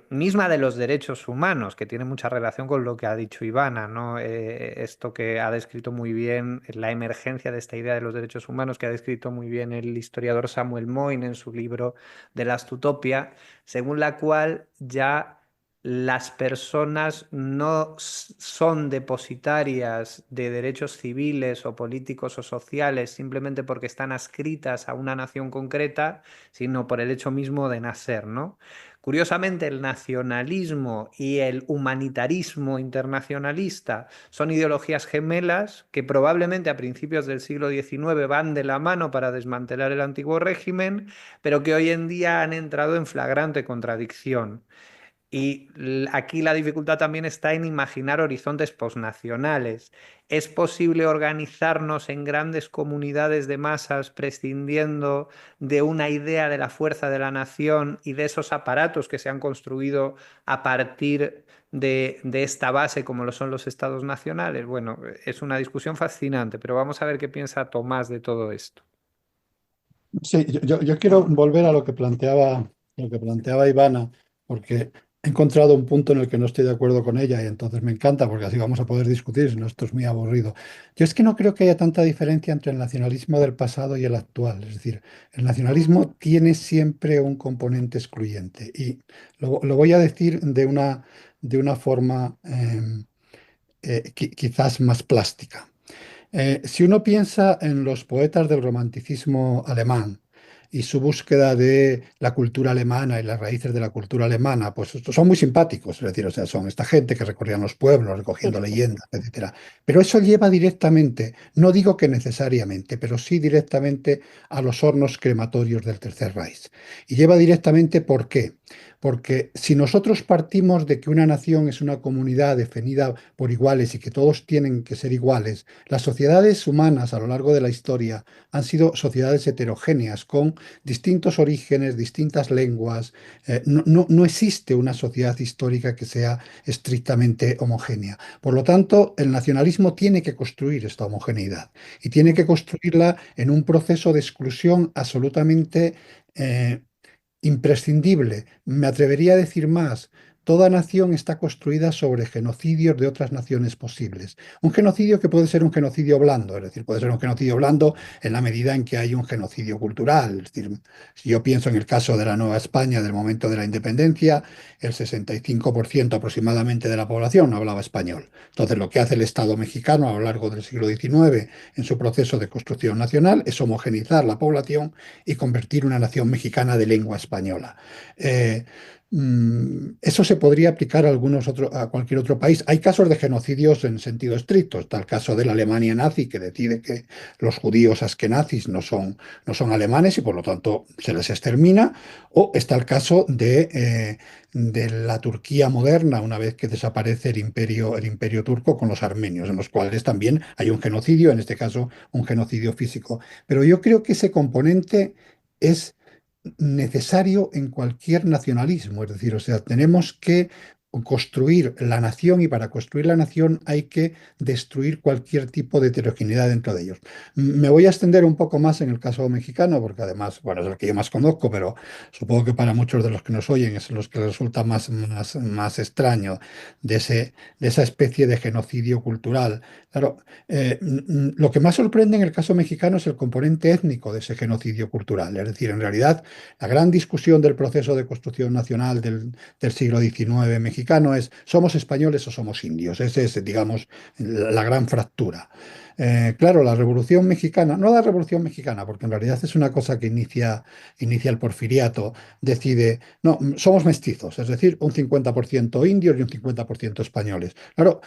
misma de los derechos humanos, que tiene mucha relación con lo que ha dicho Ivana, ¿no? Esto que ha descrito muy bien, la emergencia de esta idea de los derechos humanos, que ha descrito muy bien el historiador Samuel Moyn en su libro de la Utopia, según la cual ya las personas no son depositarias de derechos civiles o políticos o sociales simplemente porque están adscritas a una nación concreta, sino por el hecho mismo de nacer, ¿no? Curiosamente, el nacionalismo y el humanitarismo internacionalista son ideologías gemelas que probablemente a principios del siglo XIX van de la mano para desmantelar el antiguo régimen, pero que hoy en día han entrado en flagrante contradicción. Y aquí la dificultad también está en imaginar horizontes posnacionales. ¿Es posible organizarnos en grandes comunidades de masas prescindiendo de una idea de la fuerza de la nación y de esos aparatos que se han construido a partir de esta base como lo son los estados nacionales? Bueno, es una discusión fascinante, pero vamos a ver qué piensa Tomás de todo esto. Sí, yo quiero volver a lo que planteaba Ivana, porque he encontrado un punto en el que no estoy de acuerdo con ella y entonces me encanta porque así vamos a poder discutir, si no esto es muy aburrido. Yo es que no creo que haya tanta diferencia entre el nacionalismo del pasado y el actual. Es decir, el nacionalismo tiene siempre un componente excluyente y lo voy a decir de una forma quizás más plástica. Si uno piensa en los poetas del romanticismo alemán, y su búsqueda de la cultura alemana y las raíces de la cultura alemana, pues son muy simpáticos, es decir, o sea, son esta gente que recorrían los pueblos Sí, recogiendo sí. leyendas, etcétera. Pero eso lleva directamente, no digo que necesariamente, pero sí directamente a los hornos crematorios del Tercer Reich. Y lleva directamente, ¿por qué? Porque si nosotros partimos de que una nación es una comunidad definida por iguales y que todos tienen que ser iguales, las sociedades humanas a lo largo de la historia han sido sociedades heterogéneas, con distintos orígenes, distintas lenguas. No existe una sociedad histórica que sea estrictamente homogénea. Por lo tanto, el nacionalismo tiene que construir esta homogeneidad y tiene que construirla en un proceso de exclusión absolutamente imprescindible. Me atrevería a decir más. Toda nación está construida sobre genocidios de otras naciones posibles. Un genocidio que puede ser un genocidio blando, es decir, puede ser un genocidio blando en la medida en que hay un genocidio cultural. Es decir, si yo pienso en el caso de la Nueva España del momento de la independencia, el 65% aproximadamente de la población no hablaba español. Entonces, lo que hace el Estado mexicano a lo largo del siglo XIX en su proceso de construcción nacional es homogeneizar la población y convertir una nación mexicana de lengua española. Eh, Eso se podría aplicar a cualquier otro país. Hay casos de genocidios en sentido estricto. Está el caso de la Alemania nazi, que decide que los judíos askenazis no son alemanes y por lo tanto se les extermina. O está el caso de la Turquía moderna, una vez que desaparece el imperio turco con los armenios, en los cuales también hay un genocidio, en este caso un genocidio físico. Pero yo creo que ese componente es necesario en cualquier nacionalismo, es decir, o sea, tenemos que construir la nación y para construir la nación hay que destruir cualquier tipo de heterogeneidad dentro de ellos. Me voy a extender un poco más en el caso mexicano, porque además, bueno, es el que yo más conozco, pero supongo que para muchos de los que nos oyen es los que les resulta más extraño de esa especie de genocidio cultural. Claro, lo que más sorprende en el caso mexicano es el componente étnico de ese genocidio cultural. Es decir, en realidad, la gran discusión del proceso de construcción nacional del siglo XIX mexicano es: ¿somos españoles o somos indios? Esa es, digamos, la gran fractura. Claro, la Revolución Mexicana, no la Revolución Mexicana, porque en realidad es una cosa que inicia el Porfiriato, decide, no, somos mestizos, es decir, un 50% indios y un 50% españoles. Claro,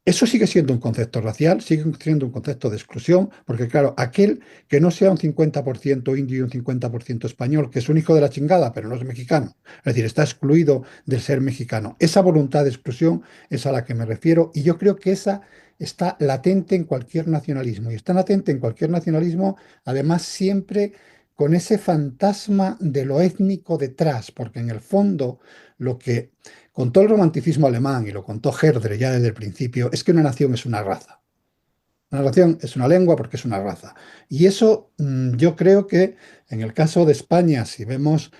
eso sigue siendo un concepto racial, sigue siendo un concepto de exclusión, porque claro, aquel que no sea un 50% indio y un 50% español, que es un hijo de la chingada, pero no es mexicano, es decir, está excluido del ser mexicano. Esa voluntad de exclusión es a la que me refiero y yo creo que esa está latente en cualquier nacionalismo y está latente en cualquier nacionalismo, además siempre con ese fantasma de lo étnico detrás, porque en el fondo lo que contó el romanticismo alemán y lo contó Herder ya desde el principio es que una nación es una raza. Una nación es una lengua porque es una raza. Y eso yo creo que en el caso de España, si vemos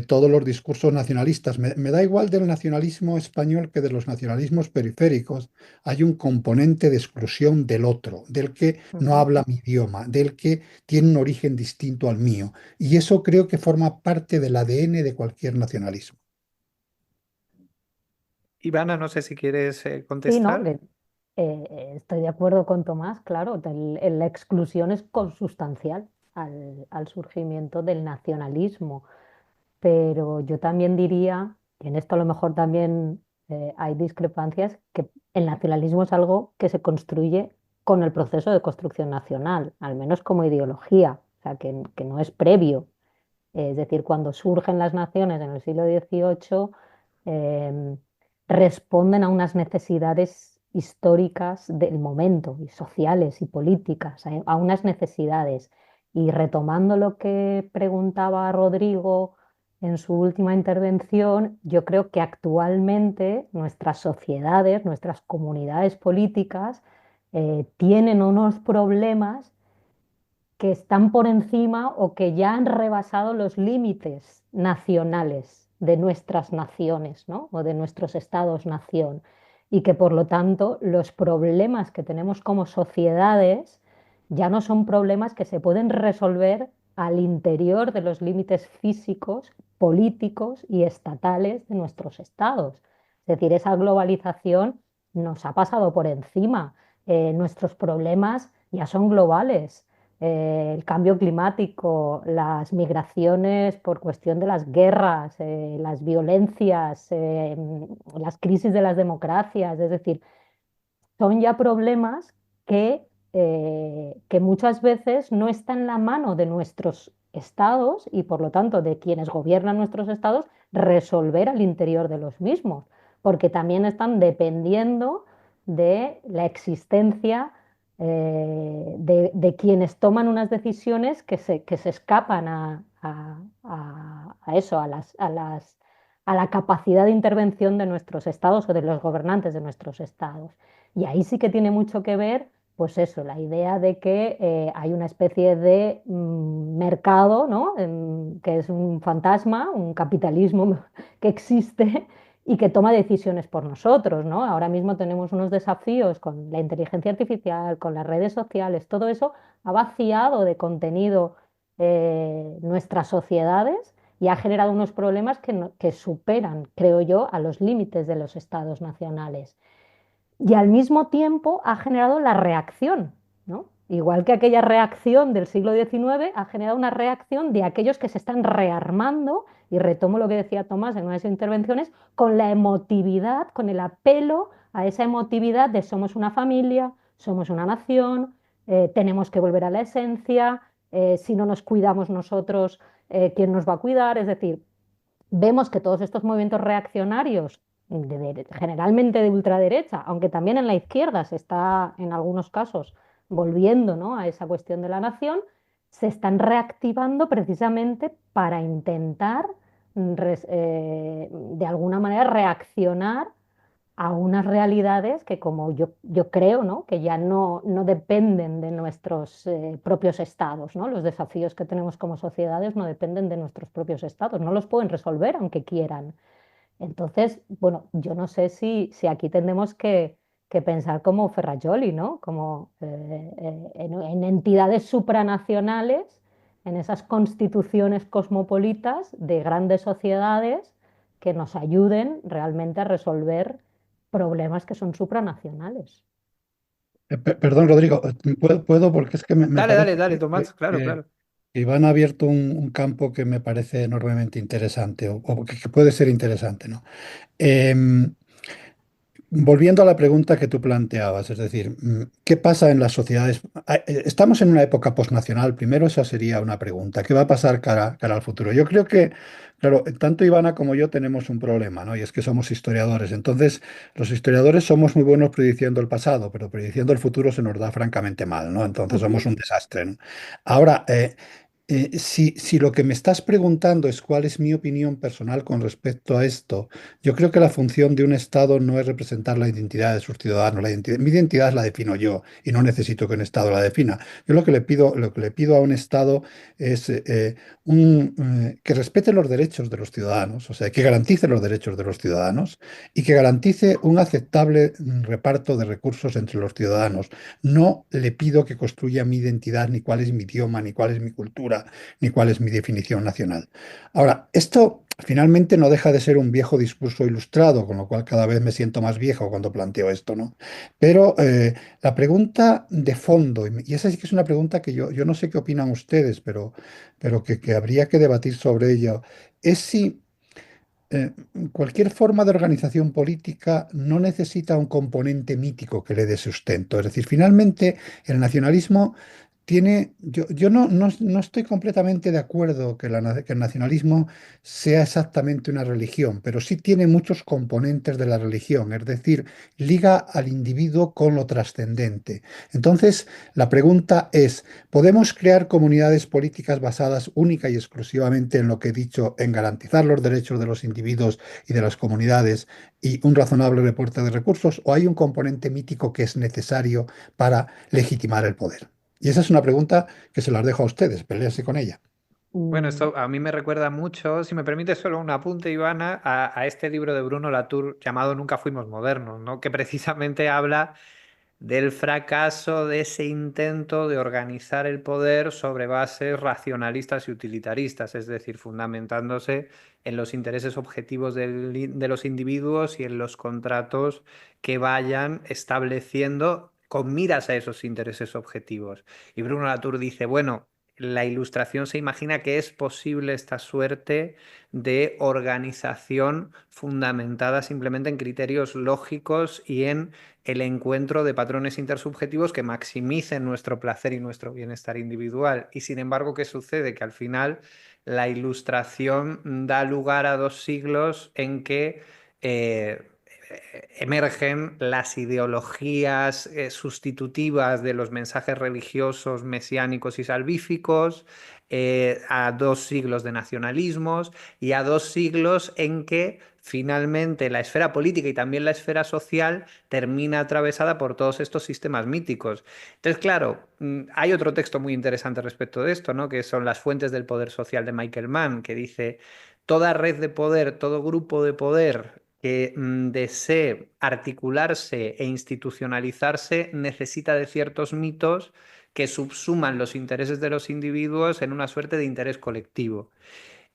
todos los discursos nacionalistas, me da igual del nacionalismo español que de los nacionalismos periféricos, hay un componente de exclusión del otro, del que no Ujú. habla mi idioma, del que tiene un origen distinto al mío. Y eso creo que forma parte del ADN de cualquier nacionalismo. Ivana, no sé si quieres Sí, ¿no? contestar. Estoy de acuerdo con Tomás, claro, la exclusión es consustancial al surgimiento del nacionalismo, pero yo también diría, y en esto a lo mejor también hay discrepancias, que el nacionalismo es algo que se construye con el proceso de construcción nacional, al menos como ideología, o sea, que no es previo. Es decir, cuando surgen las naciones en el siglo XVIII, em, responden a unas necesidades históricas del momento, y sociales y políticas, a unas necesidades. Y retomando lo que preguntaba Rodrigo en su última intervención, yo creo que actualmente nuestras sociedades, nuestras comunidades políticas, tienen unos problemas que están por encima o que ya han rebasado los límites nacionales de nuestras naciones, ¿no? O de nuestros estados-nación. Y que por lo tanto los problemas que tenemos como sociedades ya no son problemas que se pueden resolver al interior de los límites físicos, políticos y estatales de nuestros estados. Es decir, esa globalización nos ha pasado por encima. Nuestros problemas ya son globales. el cambio climático, las migraciones por cuestión de las guerras, las violencias, las crisis de las democracias, es decir, son ya problemas que muchas veces no están en la mano de nuestros estados y por lo tanto de quienes gobiernan nuestros estados resolver al interior de los mismos, porque también están dependiendo de la existencia de quienes toman unas decisiones que se escapan a eso, a la capacidad de intervención de nuestros estados o de los gobernantes de nuestros estados. Y ahí sí que tiene mucho que ver, pues eso, la idea de que hay una especie de mercado, ¿no? Que es un fantasma, un capitalismo que existe y que toma decisiones por nosotros, ¿no? Ahora mismo tenemos unos desafíos con la inteligencia artificial, con las redes sociales, todo eso ha vaciado de contenido nuestras sociedades y ha generado unos problemas que superan, creo yo, a los límites de los estados nacionales y al mismo tiempo ha generado la reacción, ¿no? Igual que aquella reacción del siglo XIX, ha generado una reacción de aquellos que se están rearmando, y retomo lo que decía Tomás en una de sus intervenciones, con la emotividad, con el apelo a esa emotividad de somos una familia, somos una nación, tenemos que volver a la esencia, si no nos cuidamos nosotros, ¿quién nos va a cuidar? Es decir, vemos que todos estos movimientos reaccionarios, generalmente de ultraderecha, aunque también en la izquierda se está en algunos casos volviendo, ¿no?, a esa cuestión de la nación, se están reactivando precisamente para intentar de alguna manera reaccionar a unas realidades que como yo creo, ¿no?, que ya no dependen de nuestros propios estados, ¿no? Los desafíos que tenemos como sociedades no dependen de nuestros propios estados, no los pueden resolver aunque quieran. Entonces, bueno, yo no sé si aquí tenemos que pensar como Ferrajoli, ¿no? Como en entidades supranacionales, en esas constituciones cosmopolitas de grandes sociedades que nos ayuden realmente a resolver problemas que son supranacionales. Perdón, Rodrigo, ¿puedo? Porque es que me Dale, dale, parece dale, Tomás, claro, que claro. Iván ha abierto un campo que me parece enormemente interesante, o que puede ser interesante, ¿no? Em, Volviendo a la pregunta que tú planteabas, es decir, ¿qué pasa en las sociedades? Estamos en una época posnacional, primero esa sería una pregunta. ¿Qué va a pasar cara al futuro? Yo creo que, claro, tanto Ivana como yo tenemos un problema, ¿no? Y es que somos historiadores. Entonces, los historiadores somos muy buenos prediciendo el pasado, pero prediciendo el futuro se nos da francamente mal, ¿no? Entonces somos un desastre, ¿no? Ahora, si lo que me estás preguntando es cuál es mi opinión personal con respecto a esto, yo creo que la función de un Estado no es representar la identidad de sus ciudadanos. Mi identidad la defino yo y no necesito que un Estado la defina. Yo lo que le pido a un Estado es que respete los derechos de los ciudadanos, o sea, que garantice los derechos de los ciudadanos y que garantice un aceptable reparto de recursos entre los ciudadanos. No le pido que construya mi identidad, ni cuál es mi idioma, ni cuál es mi cultura, ni cuál es mi definición nacional. Ahora, esto finalmente no deja de ser un viejo discurso ilustrado, con lo cual cada vez me siento más viejo cuando planteo esto, ¿no? Pero la pregunta de fondo, y esa sí que es una pregunta que yo no sé qué opinan ustedes, pero que habría que debatir sobre ello, es si eh, cualquier forma de organización política no necesita un componente mítico que le dé sustento. Es decir, finalmente el nacionalismo tiene, yo no estoy completamente de acuerdo que el nacionalismo sea exactamente una religión, pero sí tiene muchos componentes de la religión, es decir, liga al individuo con lo trascendente. Entonces, la pregunta es, ¿podemos crear comunidades políticas basadas única y exclusivamente en lo que he dicho, en garantizar los derechos de los individuos y de las comunidades y un razonable reporte de recursos, o hay un componente mítico que es necesario para legitimar el poder? Y esa es una pregunta que se las dejo a ustedes, peléense con ella. Bueno, Mm, esto a mí me recuerda mucho, si me permite solo un apunte, Ivana, a este libro de Bruno Latour llamado Nunca fuimos modernos, ¿no? Que precisamente habla del fracaso de ese intento de organizar el poder sobre bases racionalistas y utilitaristas, es decir, fundamentándose en los intereses objetivos de los individuos y en los contratos que vayan estableciendo con miras a esos intereses objetivos. Y Bruno Latour dice, bueno, la Ilustración se imagina que es posible esta suerte de organización fundamentada simplemente en criterios lógicos y en el encuentro de patrones intersubjetivos que maximicen nuestro placer y nuestro bienestar individual. Y sin embargo, ¿qué sucede? Que al final la Ilustración da lugar a 2 siglos en que emergen las ideologías sustitutivas de los mensajes religiosos, mesiánicos y salvíficos, a 2 siglos de nacionalismos y a 2 siglos en que finalmente la esfera política y también la esfera social termina atravesada por todos estos sistemas míticos. Entonces, claro, hay otro texto muy interesante respecto de esto, ¿no? Que son Las fuentes del poder social de Michael Mann, que dice, toda red de poder, todo grupo de poder que desee articularse e institucionalizarse necesita de ciertos mitos que subsuman los intereses de los individuos en una suerte de interés colectivo.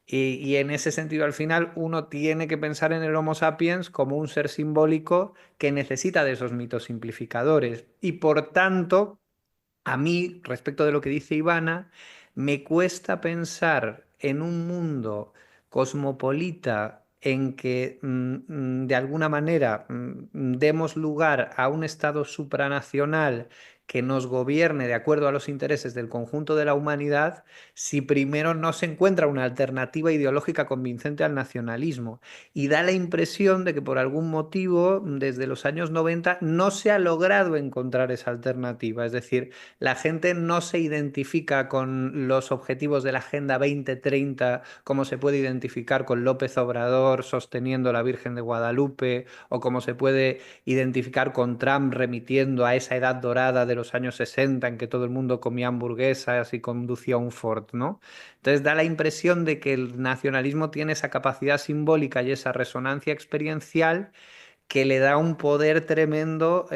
Y en ese sentido, al final, uno tiene que pensar en el Homo sapiens como un ser simbólico que necesita de esos mitos simplificadores. Y por tanto, a mí, respecto de lo que dice Ivana, me cuesta pensar en un mundo cosmopolita en que de alguna manera demos lugar a un Estado supranacional que nos gobierne de acuerdo a los intereses del conjunto de la humanidad, si primero no se encuentra una alternativa ideológica convincente al nacionalismo. Y da la impresión de que por algún motivo, desde los años 90, no se ha logrado encontrar esa alternativa. Es decir, la gente no se identifica con los objetivos de la Agenda 2030 como se puede identificar con López Obrador sosteniendo la Virgen de Guadalupe o como se puede identificar con Trump remitiendo a esa edad dorada de los años 60 en que todo el mundo comía hamburguesas y conducía un Ford, ¿no? Entonces da la impresión de que el nacionalismo tiene esa capacidad simbólica y esa resonancia experiencial que le da un poder tremendo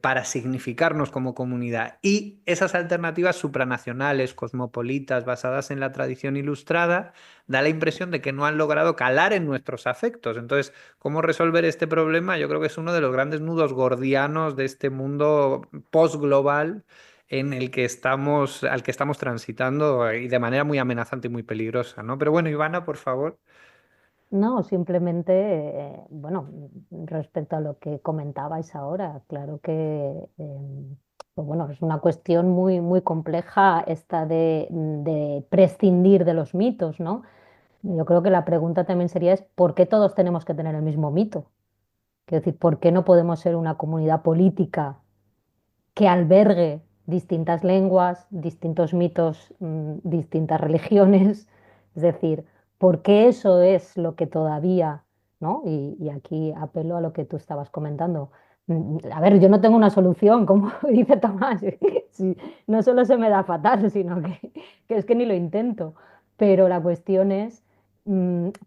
para significarnos como comunidad. Y esas alternativas supranacionales, cosmopolitas, basadas en la tradición ilustrada, da la impresión de que no han logrado calar en nuestros afectos. Entonces, ¿cómo resolver este problema? Yo creo que es uno de los grandes nudos gordianos de este mundo post-global en el que estamos, al que estamos transitando y de manera muy amenazante y muy peligrosa, ¿no? Pero bueno, Ivana, por favor. No, simplemente, bueno, respecto a lo que comentabais ahora, claro que, pues bueno, es una cuestión muy, muy compleja esta de prescindir de los mitos, ¿no? Yo creo que la pregunta también sería es, ¿por qué todos tenemos que tener el mismo mito? Quiero decir, ¿por qué no podemos ser una comunidad política que albergue distintas lenguas, distintos mitos, distintas religiones? Es decir, ¿por qué eso es lo que todavía, ¿no? Y aquí apelo a lo que tú estabas comentando. A ver, yo no tengo una solución, como dice Tomás. Sí, no solo se me da fatal, sino que es que ni lo intento. Pero la cuestión es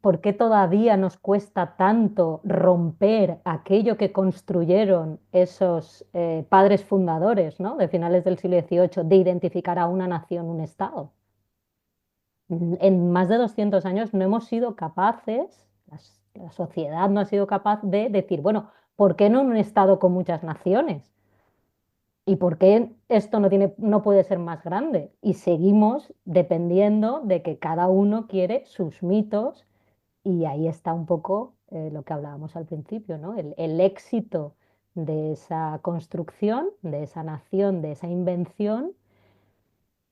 ¿por qué todavía nos cuesta tanto romper aquello que construyeron esos padres fundadores, ¿no? De finales del siglo XVIII, de identificar a una nación, un Estado? En más de 200 años no hemos sido capaces, la sociedad no ha sido capaz de decir, bueno, ¿por qué no un Estado con muchas naciones? ¿Y por qué esto no puede ser más grande? Y seguimos dependiendo de que cada uno quiere sus mitos, y ahí está un poco lo que hablábamos al principio, ¿no? El éxito de esa construcción, de esa nación, de esa invención,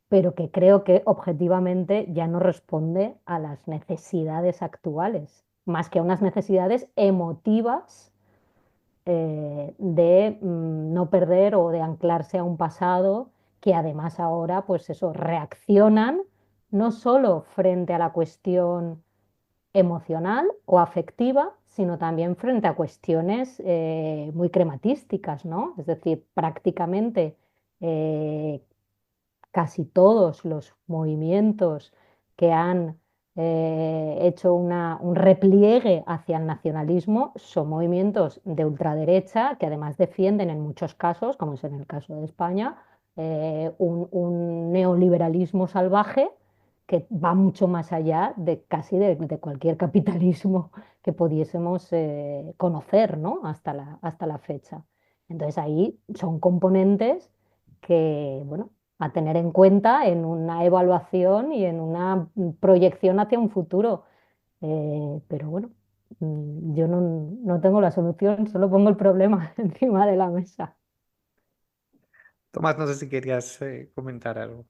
pero que creo que objetivamente ya no responde a las necesidades actuales, más que a unas necesidades emotivas de no perder o de anclarse a un pasado que además ahora, pues eso, reaccionan no solo frente a la cuestión emocional o afectiva, sino también frente a cuestiones muy crematísticas, ¿no? Es decir, prácticamente eh, casi todos los movimientos que han hecho un repliegue hacia el nacionalismo son movimientos de ultraderecha que además defienden en muchos casos, como es en el caso de España, un neoliberalismo salvaje que va mucho más allá de casi de cualquier capitalismo que pudiésemos conocer, ¿no? Hasta la fecha. Entonces ahí son componentes que, bueno, a tener en cuenta en una evaluación y en una proyección hacia un futuro. Pero bueno, yo no tengo la solución, solo pongo el problema encima de la mesa. Tomás, no sé si querías comentar algo.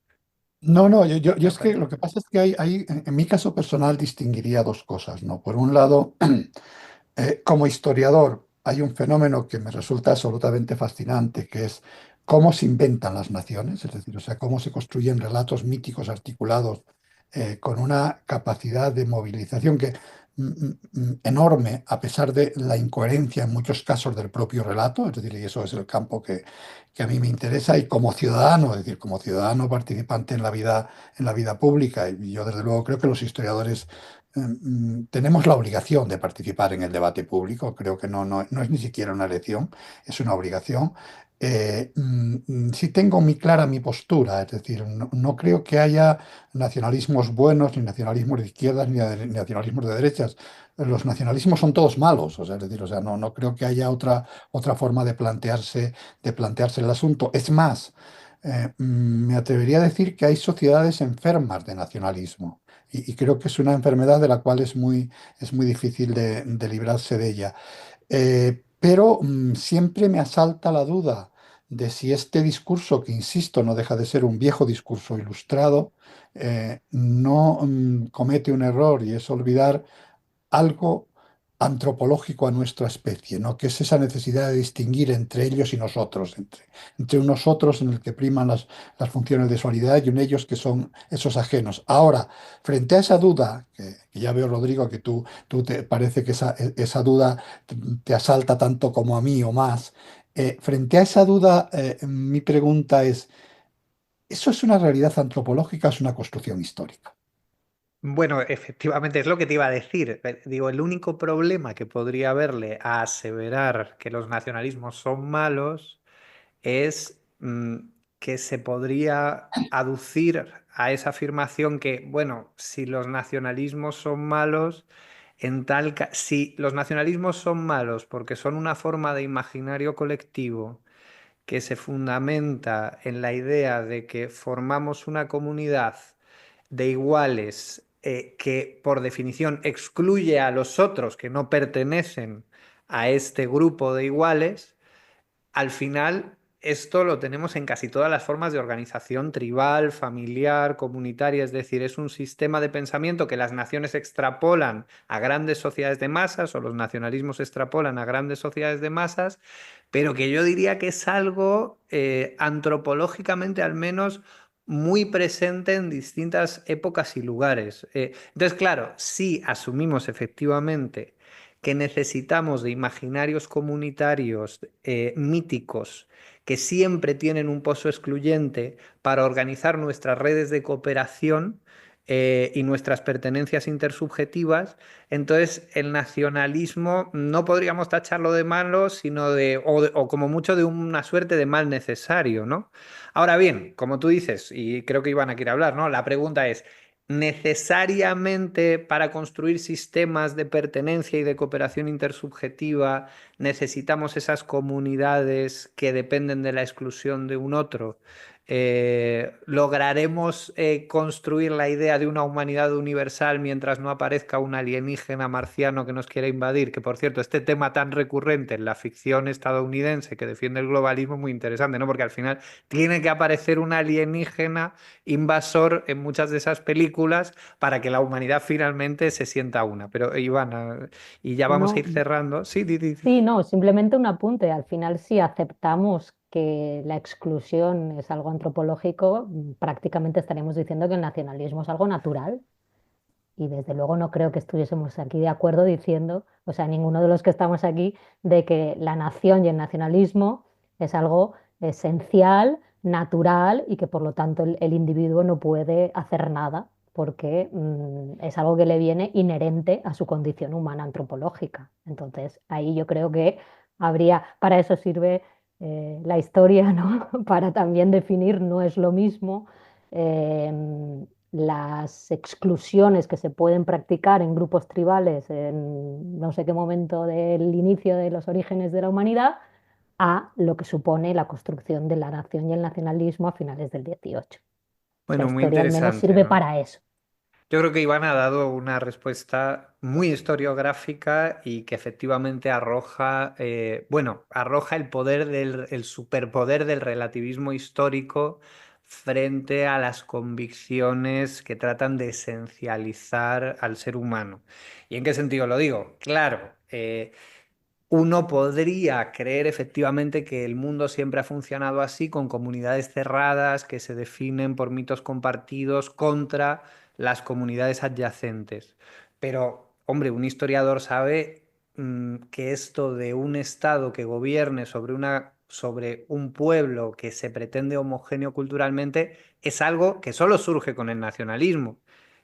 No, no, yo Me es que parece. lo que pasa es que en mi caso personal distinguiría dos cosas, ¿no? Por un lado, como historiador, hay un fenómeno que me resulta absolutamente fascinante, que es cómo se inventan las naciones, es decir, o sea, cómo se construyen relatos míticos articulados con una capacidad de movilización enorme, a pesar de la incoherencia en muchos casos del propio relato, es decir, y eso es el campo que a mí me interesa, y como ciudadano, es decir, como ciudadano participante en la vida pública, y yo desde luego creo que los historiadores tenemos la obligación de participar en el debate público, creo que no es ni siquiera una elección, es una obligación. Sí tengo muy clara mi postura, es decir, no creo que haya nacionalismos buenos, ni nacionalismos de izquierdas, ni nacionalismos de derechas. Los nacionalismos son todos malos, o sea, es decir, o sea, no creo que haya otra forma de plantearse el asunto. Es más, me atrevería a decir que hay sociedades enfermas de nacionalismo y creo que es una enfermedad de la cual es muy difícil de librarse de ella. Pero siempre me asalta la duda de si este discurso, que insisto, no deja de ser un viejo discurso ilustrado, no comete un error y es olvidar algo antropológico a nuestra especie, ¿no? Que es esa necesidad de distinguir entre ellos y nosotros, entre un nosotros en el que priman las funciones de solidaridad y un ellos que son esos ajenos. Ahora, frente a esa duda, que ya veo, Rodrigo, que tú te parece que esa duda te asalta tanto como a mí o más, frente a esa duda, mi pregunta es, ¿eso es una realidad antropológica o es una construcción histórica? Bueno, efectivamente es lo que te iba a decir. Digo, el único problema que podría haberle a aseverar que los nacionalismos son malos es que se podría aducir a esa afirmación que, bueno, si los nacionalismos son malos, si los nacionalismos son malos porque son una forma de imaginario colectivo que se fundamenta en la idea de que formamos una comunidad de iguales que por definición excluye a los otros que no pertenecen a este grupo de iguales, al final esto lo tenemos en casi todas las formas de organización tribal, familiar, comunitaria, es decir, es un sistema de pensamiento que las naciones extrapolan a grandes sociedades de masas o los nacionalismos extrapolan a grandes sociedades de masas, pero que yo diría que es algo antropológicamente al menos muy presente en distintas épocas y lugares. Entonces, claro, si asumimos efectivamente que necesitamos de imaginarios comunitarios míticos que siempre tienen un pozo excluyente para organizar nuestras redes de cooperación y nuestras pertenencias intersubjetivas, entonces el nacionalismo no podríamos tacharlo de malo, sino o como mucho de una suerte de mal necesario, ¿no? Ahora bien, como tú dices, y creo que iban a querer hablar, ¿no? La pregunta es, necesariamente para construir sistemas de pertenencia y de cooperación intersubjetiva necesitamos esas comunidades que dependen de la exclusión de un otro. ¿Lograremos construir la idea de una humanidad universal mientras no aparezca un alienígena marciano que nos quiera invadir? Que por cierto, este tema tan recurrente en la ficción estadounidense que defiende el globalismo es muy interesante, ¿no? Porque al final tiene que aparecer un alienígena invasor en muchas de esas películas para que la humanidad finalmente se sienta una. Pero Ivana, y ya vamos a No, ir cerrando. Sí, di. sí, no, simplemente un apunte. Al final, si aceptamos que la exclusión es algo antropológico, prácticamente estaríamos diciendo que el nacionalismo es algo natural. Y desde luego no creo que estuviésemos aquí de acuerdo diciendo, o sea, ninguno de los que estamos aquí, de que la nación y el nacionalismo es algo esencial, natural y que por lo tanto el individuo no puede hacer nada porque es algo que le viene inherente a su condición humana antropológica. Entonces, ahí yo creo que habría, para eso sirve la historia, ¿no? Para también definir, no es lo mismo. Las exclusiones que se pueden practicar en grupos tribales en no sé qué momento del inicio de los orígenes de la humanidad a lo que supone la construcción de la nación y el nacionalismo a finales del 18. La Bueno, muy historia al menos interesante, sirve ¿no? para eso. Yo creo que Iván ha dado una respuesta muy historiográfica y que efectivamente arroja, bueno, arroja el poder el superpoder del relativismo histórico frente a las convicciones que tratan de esencializar al ser humano. ¿Y en qué sentido lo digo? Claro, uno podría creer efectivamente que el mundo siempre ha funcionado así, con comunidades cerradas que se definen por mitos compartidos contra las comunidades adyacentes. Pero, hombre, un historiador sabe que esto de un Estado que gobierne sobre un pueblo que se pretende homogéneo culturalmente es algo que solo surge con el nacionalismo.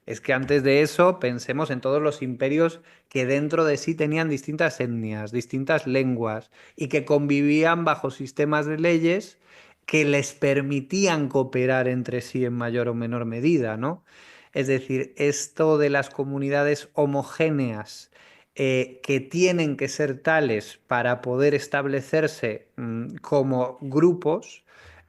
Es que antes de eso pensemos en todos los imperios que dentro de sí tenían distintas etnias, distintas lenguas y que convivían bajo sistemas de leyes que les permitían cooperar entre sí en mayor o menor medida, ¿no? Es decir, esto de las comunidades homogéneas que tienen que ser tales para poder establecerse como grupos,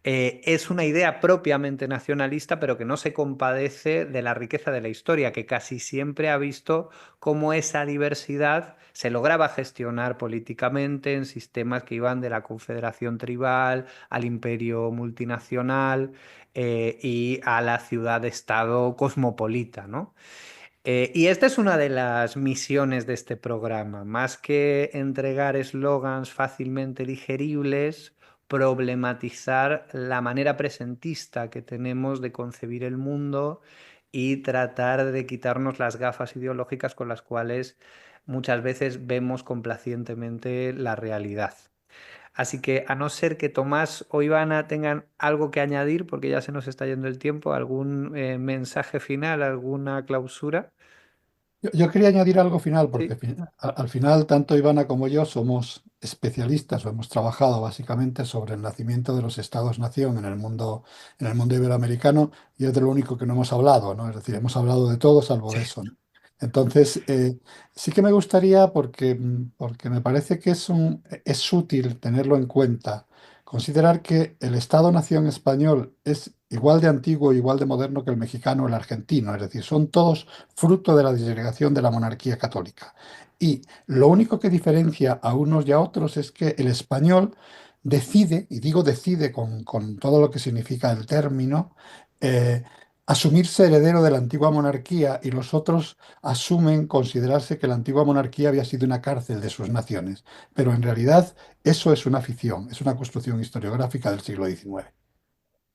es una idea propiamente nacionalista, pero que no se compadece de la riqueza de la historia, que casi siempre ha visto cómo esa diversidad se lograba gestionar políticamente en sistemas que iban de la confederación tribal al imperio multinacional y a la ciudad-estado cosmopolita, ¿no? Y esta es una de las misiones de este programa, más que entregar eslogans fácilmente digeribles, problematizar la manera presentista que tenemos de concebir el mundo y tratar de quitarnos las gafas ideológicas con las cuales muchas veces vemos complacientemente la realidad. Así que a no ser que Tomás o Ivana tengan algo que añadir, porque ya se nos está yendo el tiempo, algún mensaje final, alguna clausura. Yo quería añadir algo final, porque Sí. al final tanto Ivana como yo somos especialistas o hemos trabajado básicamente sobre el nacimiento de los estados-nación en el mundo iberoamericano, y es de lo único que no hemos hablado, ¿no? Es decir, hemos hablado de todo salvo de eso, ¿no? Entonces, sí que me gustaría, porque me parece que es útil tenerlo en cuenta, considerar que el Estado-nación español es igual de antiguo, igual de moderno que el mexicano o el argentino, es decir, son todos fruto de la disgregación de la monarquía católica. Y lo único que diferencia a unos y a otros es que el español decide, y digo decide con todo lo que significa el término, eh, asumirse heredero de la antigua monarquía, y los otros asumen considerarse que la antigua monarquía había sido una cárcel de sus naciones. Pero en realidad eso es una ficción, es una construcción historiográfica del siglo XIX.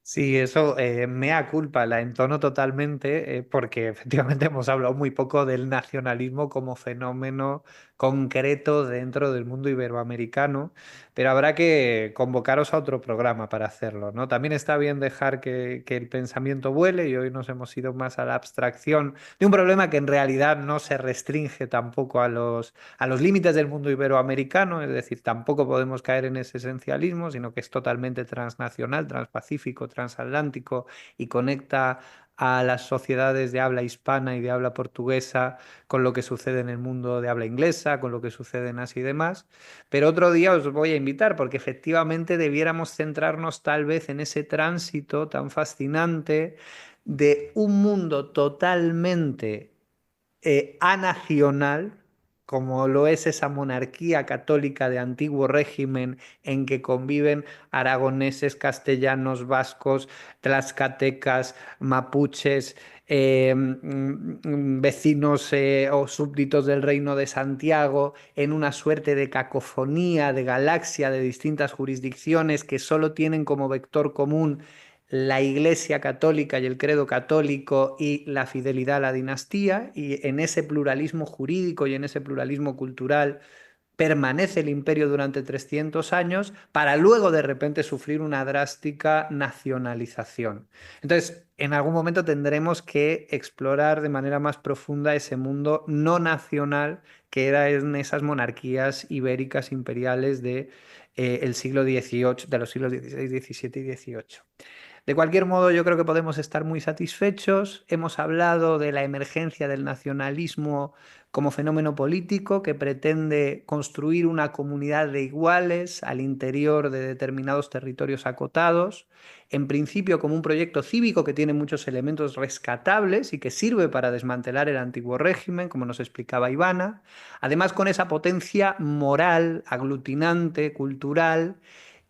Sí, eso mea culpa, la entono totalmente, porque efectivamente hemos hablado muy poco del nacionalismo como fenómeno concreto dentro del mundo iberoamericano, pero habrá que convocaros a otro programa para hacerlo, ¿no? También está bien dejar que el pensamiento vuele y hoy nos hemos ido más a la abstracción de un problema que en realidad no se restringe tampoco a los límites del mundo iberoamericano, es decir, tampoco podemos caer en ese esencialismo, sino que es totalmente transnacional, transpacífico, transatlántico y conecta a las sociedades de habla hispana y de habla portuguesa con lo que sucede en el mundo de habla inglesa, con lo que sucede en Asia y demás. Pero otro día os voy a invitar porque efectivamente debiéramos centrarnos tal vez en ese tránsito tan fascinante de un mundo totalmente anacional, como lo es esa monarquía católica de antiguo régimen en que conviven aragoneses, castellanos, vascos, tlaxcaltecas, mapuches, vecinos o súbditos del Reino de Santiago, en una suerte de cacofonía, de galaxia de distintas jurisdicciones que solo tienen como vector común la Iglesia católica y el credo católico y la fidelidad a la dinastía, y en ese pluralismo jurídico y en ese pluralismo cultural permanece el imperio durante 300 años para luego de repente sufrir una drástica nacionalización. Entonces, en algún momento tendremos que explorar de manera más profunda ese mundo no nacional que era en esas monarquías ibéricas imperiales de, el siglo XVIII, de los siglos XVI, XVII y XVIII. De cualquier modo, yo creo que podemos estar muy satisfechos. Hemos hablado de la emergencia del nacionalismo como fenómeno político que pretende construir una comunidad de iguales al interior de determinados territorios acotados, en principio como un proyecto cívico que tiene muchos elementos rescatables y que sirve para desmantelar el antiguo régimen, como nos explicaba Ivana, además con esa potencia moral, aglutinante, cultural,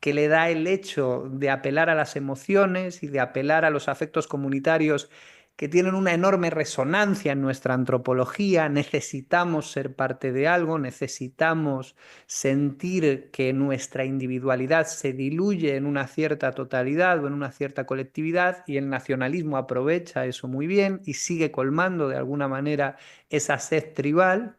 que le da el hecho de apelar a las emociones y de apelar a los afectos comunitarios que tienen una enorme resonancia en nuestra antropología. Necesitamos ser parte de algo, necesitamos sentir que nuestra individualidad se diluye en una cierta totalidad o en una cierta colectividad, y el nacionalismo aprovecha eso muy bien y sigue colmando de alguna manera esa sed tribal.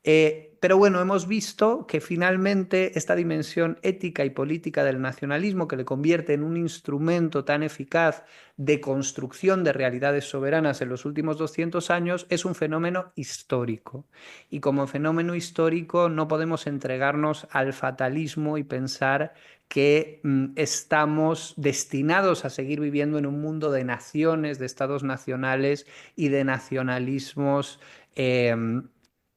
Pero bueno, hemos visto que finalmente esta dimensión ética y política del nacionalismo, que le convierte en un instrumento tan eficaz de construcción de realidades soberanas en los últimos 200 años, es un fenómeno histórico. Y como fenómeno histórico no podemos entregarnos al fatalismo y pensar que estamos destinados a seguir viviendo en un mundo de naciones, de estados nacionales y de nacionalismos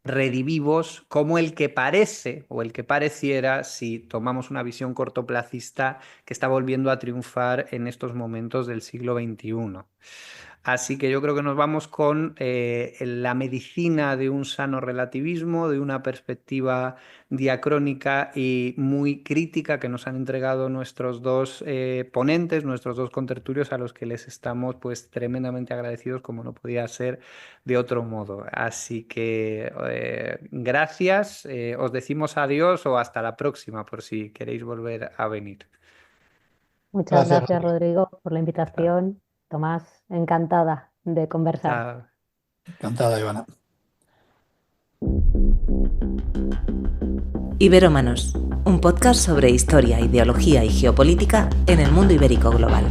redivivos como el que parece o el que pareciera si tomamos una visión cortoplacista que está volviendo a triunfar en estos momentos del siglo XXI. Así que yo creo que nos vamos con la medicina de un sano relativismo, de una perspectiva diacrónica y muy crítica que nos han entregado nuestros dos ponentes, nuestros dos contertulios, a los que les estamos pues tremendamente agradecidos, como no podía ser de otro modo. Así que gracias, os decimos adiós o hasta la próxima por si queréis volver a venir. Muchas Gracias, gracias, Rodrigo. Rodrigo, por la Chao. invitación. Tomás, encantada de conversar. Chao. Encantada, Ivana. Iberómanos, un podcast sobre historia, ideología y geopolítica en el mundo ibérico global.